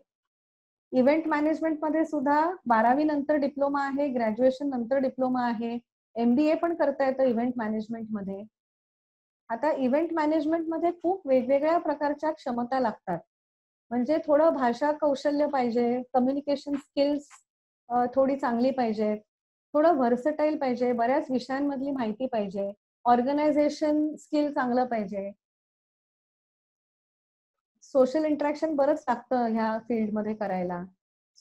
इव्हेंट मॅनेजमेंट मध्ये सुद्धा 12वी नंतर डिप्लोमा आहे, ग्रॅज्युएशन नंतर डिप्लोमा आहे, MBA पण करता येतं इव्हेंट मॅनेजमेंट मध्ये. आता इव्हेंट मॅनेजमेंट मध्ये खूप वेगवेगळ्या प्रकारच्या क्षमता लागतात, म्हणजे थोडं भाषा कौशल्य पाहिजे, कम्युनिकेशन स्किल्स थोडी चांगली पाहिजे, थोडं व्हर्सटाईल पाहिजे, बऱ्याच विषयांमधली माहिती पाहिजे, ऑर्गनायझेशन स्किल चांगलं पाहिजे, सोशल इंटरॅक्शन बरंच लागतं ह्या फील्डमध्ये करायला.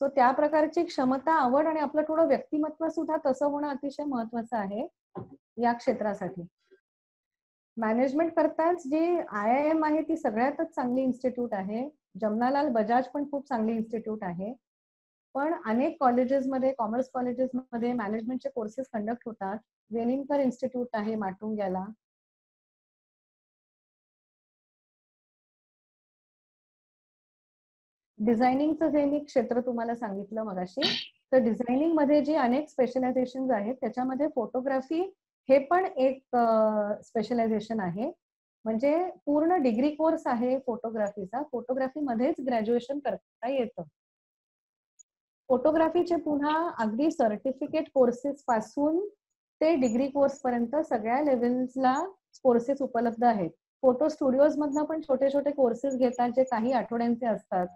सो त्या प्रकारची क्षमता, आवड आणि आपलं थोडं व्यक्तिमत्व सुद्धा तसं होणं अतिशय महत्वाचं आहे या क्षेत्रासाठी. मॅनेजमेंट करताच जी IIM आहे ती सगळ्यातच चांगली इन्स्टिट्यूट आहे. जमनालाल बजाज पण खूप चांगली इन्स्टिट्यूट आहे. पण अनेक कॉलेजेसमध्ये, कॉमर्स कॉलेजेसमध्ये मॅनेजमेंटचे कोर्सेस कंडक्ट होतात. वेनिंकर इन्स्टिट्यूट आहे माटुंग्याला. डिझायनिंगचं जे मी क्षेत्र तुम्हाला सांगितलं मगाशी, तर डिझायनिंग मध्ये जी अनेक स्पेशलायझेशन आहेत त्याच्यामध्ये फोटोग्राफी हे पण एक स्पेशलायझेशन आहे. म्हणजे पूर्ण डिग्री कोर्स आहे फोटोग्राफीचा. फोटोग्राफी मध्येच ग्रॅज्युएशन करता येतं. फोटोग्राफीचे पुन्हा अगदी सर्टिफिकेट कोर्सेस पासून ते डिग्री कोर्स पर्यंत सगळ्या लेवल्सला कोर्सेस उपलब्ध आहेत. फोटो स्टुडिओज मधनं पण छोटे छोटे कोर्सेस घेतात जे काही आठवड्यांचे असतात.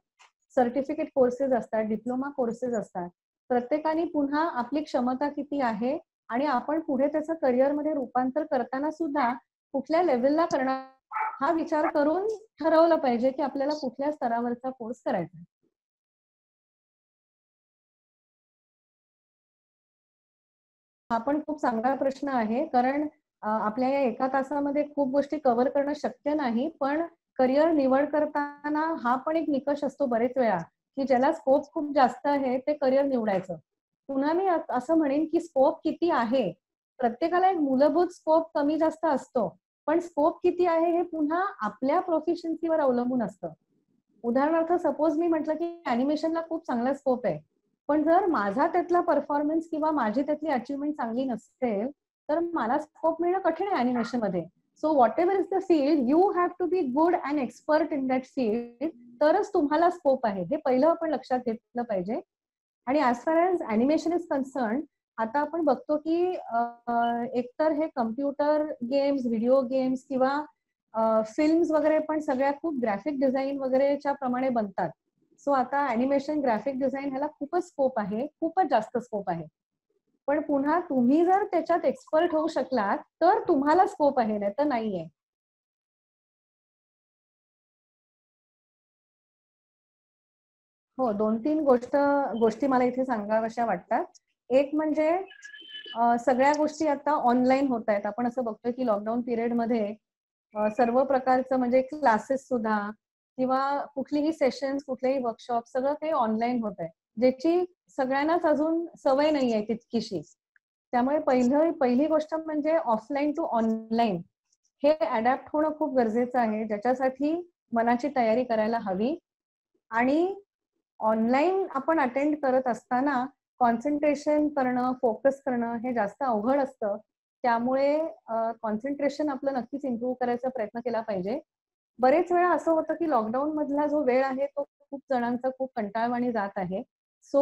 सर्टिफिकेट कोर्सेस असतात, डिप्लोमा कोर्सेस असतात. प्रत्येकाने पुन्हा आपली क्षमता किती आहे आणि आपण पुढे त्याचं करिअरमध्ये रूपांतर करताना सुद्धा कुठल्या लेवलला करणार हा विचार करून ठरवलं पाहिजे की आपल्याला कुठल्या स्तरावरचा कोर्स करायचा. हा पण खूप चांगला प्रश्न आहे, कारण आपल्या या एका तासामध्ये खूप गोष्टी कव्हर करणं शक्य नाही. पण करिअर निवड करताना हा पण एक निकष असतो बरेच वेळा, की ज्याला स्कोप खूप जास्त आहे ते करिअर निवडायचं. पुन्हा मी असं म्हणेन की स्कोप किती आहे, प्रत्येकाला एक मूलभूत स्कोप कमी जास्त असतो, पण स्कोप किती आहे हे पुन्हा आपल्या प्रोफिशियन्सीवर अवलंबून असतं. उदाहरणार्थ सपोज मी म्हटलं की अॅनिमेशनला खूप चांगला स्कोप आहे, पण जर माझा त्यातला परफॉर्मन्स किंवा माझी त्यातली अचिव्हमेंट चांगली नसेल तर मला स्कोप मिळणं कठीण आहे अॅनिमेशन मध्ये. So whatever is the field, you have to be good and expert in that field, तरच तुम्हाला स्कोप आहे हे पहिलं आपण लक्षात घेतलं पाहिजे. आणि as far as animation is concern, आता आपण बघतो की एकतर हे कम्प्युटर गेम्स, व्हिडिओ गेम्स किंवा फिल्म्स वगैरे पण सगळ्या खूप ग्राफिक डिझाईन वगैरेच्या प्रमाणे बनतात. सो आता अॅनिमेशन, ग्राफिक डिझाईन ह्याला खूपच स्कोप आहे, खूपच जास्त स्कोप आहे. पण पुन्हा तुम्ही जर त्याच्यात एक्सपर्ट होऊ शकलात तर तुम्हाला स्कोप आहे, नाही तर नाहीये. हो, 2-3 गोष्टी मला इथे सांगाव्याशा वाटतात. एक म्हणजे सगळ्या गोष्टी आता ऑनलाईन होत आहेत. आपण असं बघतोय की लॉकडाऊन पिरियडमध्ये सर्व प्रकारचं म्हणजे क्लासेस सुद्धा किंवा कुठलीही सेशन्स, कुठलेही वर्कशॉप सगळं काही ऑनलाईन होत आहे, ज्याची सगळ्यांनाच अजून सवय नाहीये तितकीशी. त्यामुळे पहिली गोष्ट म्हणजे ऑफलाईन टू ऑनलाईन हे अडॅप्ट होणं खूप गरजेचं आहे, ज्याच्यासाठी मनाची तयारी करायला हवी. आणि ऑनलाईन आपण अटेंड करत असताना कॉन्सन्ट्रेशन करणं, फोकस करणं हे जास्त अवघड असतं. त्यामुळे कॉन्सन्ट्रेशन आपलं नक्कीच इम्प्रूव्ह करायचा प्रयत्न केला पाहिजे. बरेच वेळा असं होतं की लॉकडाऊन मधला जो वेळ आहे तो खूप जणांचा खूप कंटाळवाणी जात आहे. सो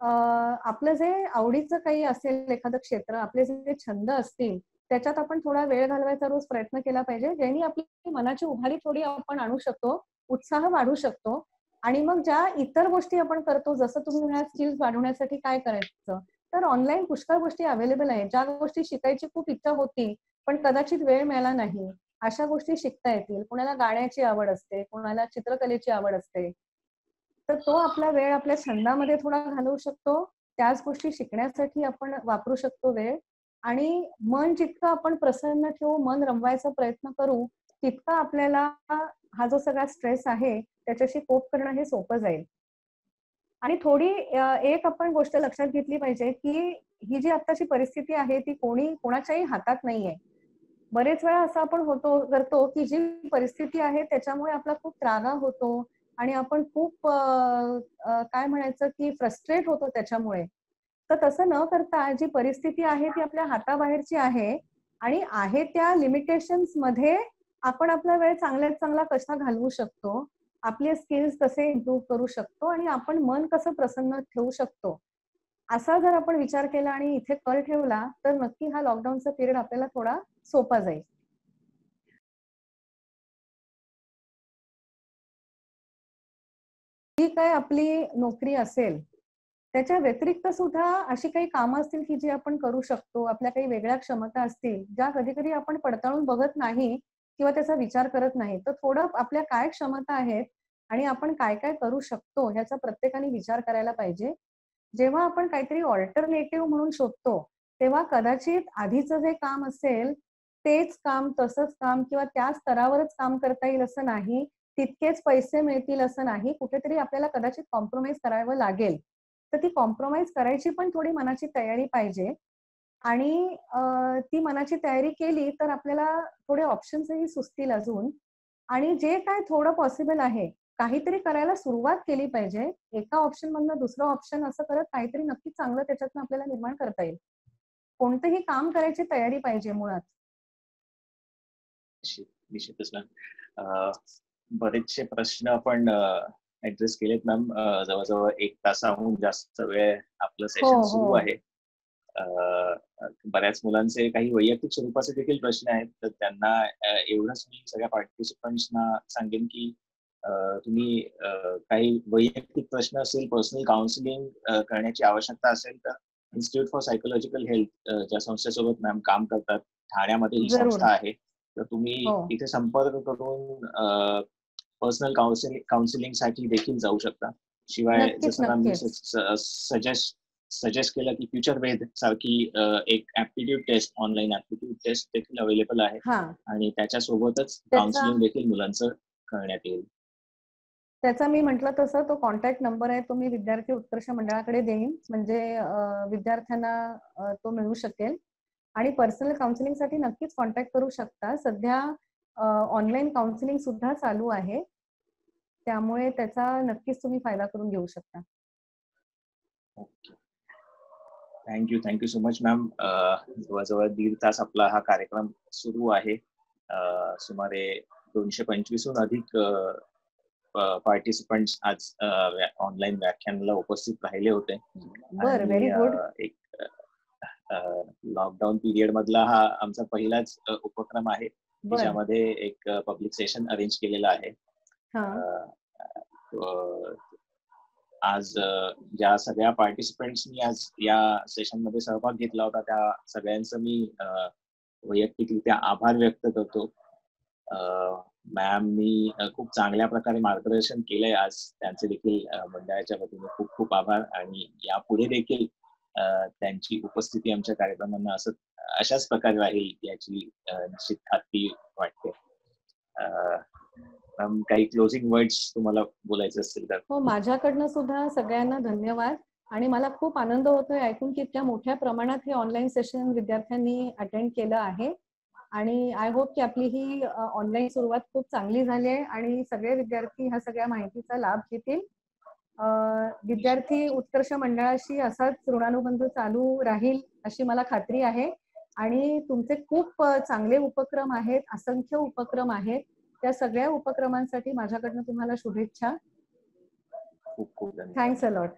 आपलं जे आवडीचं काही असेल एखादं क्षेत्र, आपले जे छंद असतील त्याच्यात आपण थोडा वेळ घालवायचा रोज प्रयत्न केला पाहिजे, ज्याने आपली मनाची उभारी थोडी आपण आणू शकतो, उत्साह वाढू शकतो. आणि मग ज्या इतर गोष्टी आपण करतो, जसं तुम्ही म्हणाल स्किल्स वाढवण्यासाठी काय करायचं, तर ऑनलाईन पुष्कळ गोष्टी अवेलेबल आहेत. ज्या गोष्टी शिकायची खूप इच्छा होती पण कदाचित वेळ मिळाला नाही, अशा गोष्टी शिकता येतील. कोणाला गाण्याची आवड असते, कोणाला चित्रकलेची आवड असते, तर तो आपला वेळ आपल्या छंदामध्ये थोडा घालवू शकतो. त्याच गोष्टी शिकण्यासाठी आपण वापरू शकतो वेळ. आणि मन जितकं आपण प्रसन्न ठेवू, मन रमवायचा प्रयत्न करू, तितका आपल्याला हा जो सगळा स्ट्रेस आहे त्याच्याशी कोप करणं हे सोपं जाईल. आणि थोडी एक आपण गोष्ट लक्षात घेतली पाहिजे की ही जी आत्ताची परिस्थिती आहे ती कोणाच्याही हातात नाहीये. बरेच वेळा असं आपण करतो की जी परिस्थिती आहे त्याच्यामुळे आपला खूप त्रागा होतो आणि आपण खूप काय म्हणायचं की फ्रस्ट्रेट होतो त्याच्यामुळे. तर तसं न करता जी परिस्थिती आहे ती आपल्या हाताबाहेरची आहे आणि आहे त्या लिमिटेशन्स मध्ये आपण आपला वेळ चांगल्यात चांगला कसा घालवू शकतो, आपले स्किल्स कसे इम्प्रूव्ह करू शकतो आणि आपण मन कसं प्रसन्न ठेवू शकतो, असा जर आपण विचार केला आणि इथे कल ठेवला तर नक्की हा लॉकडाऊनचा पिरियड आपल्याला थोडा सोपा जाईल. जी काय आपली नोकरी असेल त्याच्या व्यतिरिक्त सुद्धा अशी काही कामं असतील की जी आपण करू शकतो, आपल्या काही वेगळ्या क्षमता असतील ज्या कधी कधी आपण पडताळून बघत नाही किंवा त्याचा विचार करत नाही, तर थोडं आपल्या काय क्षमता आहेत आणि आपण काय काय करू शकतो ह्याचा प्रत्येकाने विचार करायला पाहिजे. जेव्हा आपण काहीतरी ऑल्टरनेटिव्ह म्हणून शोधतो तेव्हा कदाचित आधीचं जे काम असेल तेच काम, तसंच काम किंवा त्या स्तरावरच काम करता येईल असं नाही, तितकेच पैसे मिळतील असं नाही, कुठेतरी आपल्याला कदाचित कॉम्प्रोमाइज करावं लागेल. तर ती कॉम्प्रोमाइज करायची पण थोडी मनाची तयारी पाहिजे. आणि ती मनाची तयारी केली तर आपल्याला थोडे ऑप्शन्सही सुचतील अजून. आणि जे काय थोडं पॉसिबल आहे, काहीतरी करायला सुरुवात केली पाहिजे. एका ऑप्शन मधनं दुसरं ऑप्शन असं करत काहीतरी नक्कीच चांगलं त्याच्यातनं आपल्याला निर्माण करता येईल. कोणतंही काम करायची तयारी पाहिजे मुळात. निश्चितच मॅम. बरेचसे प्रश्न आपण ऍड्रेस केलेत मॅम. जवळजवळ 1 तासाहून जास्त वेळ आपलं सेशन सुरू आहे. बऱ्याच मुलांचे काही वैयक्तिक स्वरूपाचे देखील प्रश्न आहेत, तर त्यांना एवढंच मी सगळ्या पार्टिसिपंट्सना सांगेन की तुम्ही काही वैयक्तिक प्रश्न असेल, पर्सनल काउन्सिलिंग करण्याची आवश्यकता असेल तर इन्स्टिट्यूट फॉर सायकोलॉजिकल हेल्थ ज्या संस्थेसोबत मॅम काम करतात, ठाण्यामध्ये ही संस्था आहे, तर तुम्ही तिथे संपर्क करून पर्सनल काउन्सिलिंग साठी देखील जाऊ शकता. शिवाय जसं मॅम मी सजेस्ट केलं की फ्युचर वेद सारखी एक aptitude test, online aptitude test देखील अवेलेबल आहे आणि त्याच्यासोबतच काउन्सिलिंग देखील मुलांचं करण्यात येईल. त्याचा मी म्हटलं तसं तो कॉन्टॅक्ट नंबर आहे, तो मी विद्यार्थी उत्कर्ष मंडळाकडे देईन, म्हणजे विद्यार्थ्यांना तो मिळू शकेल. आणि पर्सनल काउन्सिलिंग साठी नक्कीच कॉन्टॅक्ट करू शकता. सध्या ऑनलाईन काउन्सिलिंग सुद्धा चालू आहे, त्यामुळे त्याचा नक्कीच तुम्ही फायदा करून घेऊ शकता. Okay, thank you so much ma'am. जवळजवळ 1.5 तास आपला हा कार्यक्रम सुरू आहे. सुमारे 225हून अधिक पार्टिसिपंट्स आज ऑनलाईन व्याख्यानाला उपस्थित राहिले होते. Very good. एक लॉकडाऊन पिरियड मधला हा आमचा पहिलाच उपक्रम आहे, ज्यामध्ये एक पब्लिक सेशन अरेंज केलेला आहे. आज ज्या सगळ्या पार्टिसिपंट्सनी आज या सेशन मध्ये सहभाग घेतला होता, त्या सगळ्यांचं मी वैयक्तिकरित्या आभार व्यक्त करतो. मॅमनी खूप चांगल्या प्रकारे मार्गदर्शन केलंय आज, त्यांचे देखील मंडळाच्या वतीने खूप खूप आभार. आणि यापुढे देखील त्यांची उपस्थिती आमच्या कार्यक्रमांना अशाच प्रकारे राहील याची निश्चित खात्री वाटते. काही क्लोजिंग वर्ड्स तुम्हाला बोलायचे असतील तर? हो, माझ्याकडनं सुद्धा सगळ्यांना धन्यवाद. आणि मला खूप आनंद होतोय ऐकून की इतक्या मोठ्या प्रमाणात हे ऑनलाईन सेशन विद्यार्थ्यांनी अटेंड केलं आहे. आणि आय होप की आपली ही ऑनलाईन सुरुवात खूप चांगली झाली आहे आणि सगळे विद्यार्थी ह्या सगळ्या माहितीचा लाभ घेतील. विद्यार्थी उत्कर्ष मंडळाशी असाच ऋणानुबंध चालू राहील अशी मला खात्री आहे. आणि तुमचे खूप चांगले उपक्रम आहेत, असंख्य उपक्रम आहेत. त्या सगळ्या उपक्रमांसाठी माझ्याकडनं तुम्हाला शुभेच्छा. खूप खूप धन्यवाद. Thanks a lot.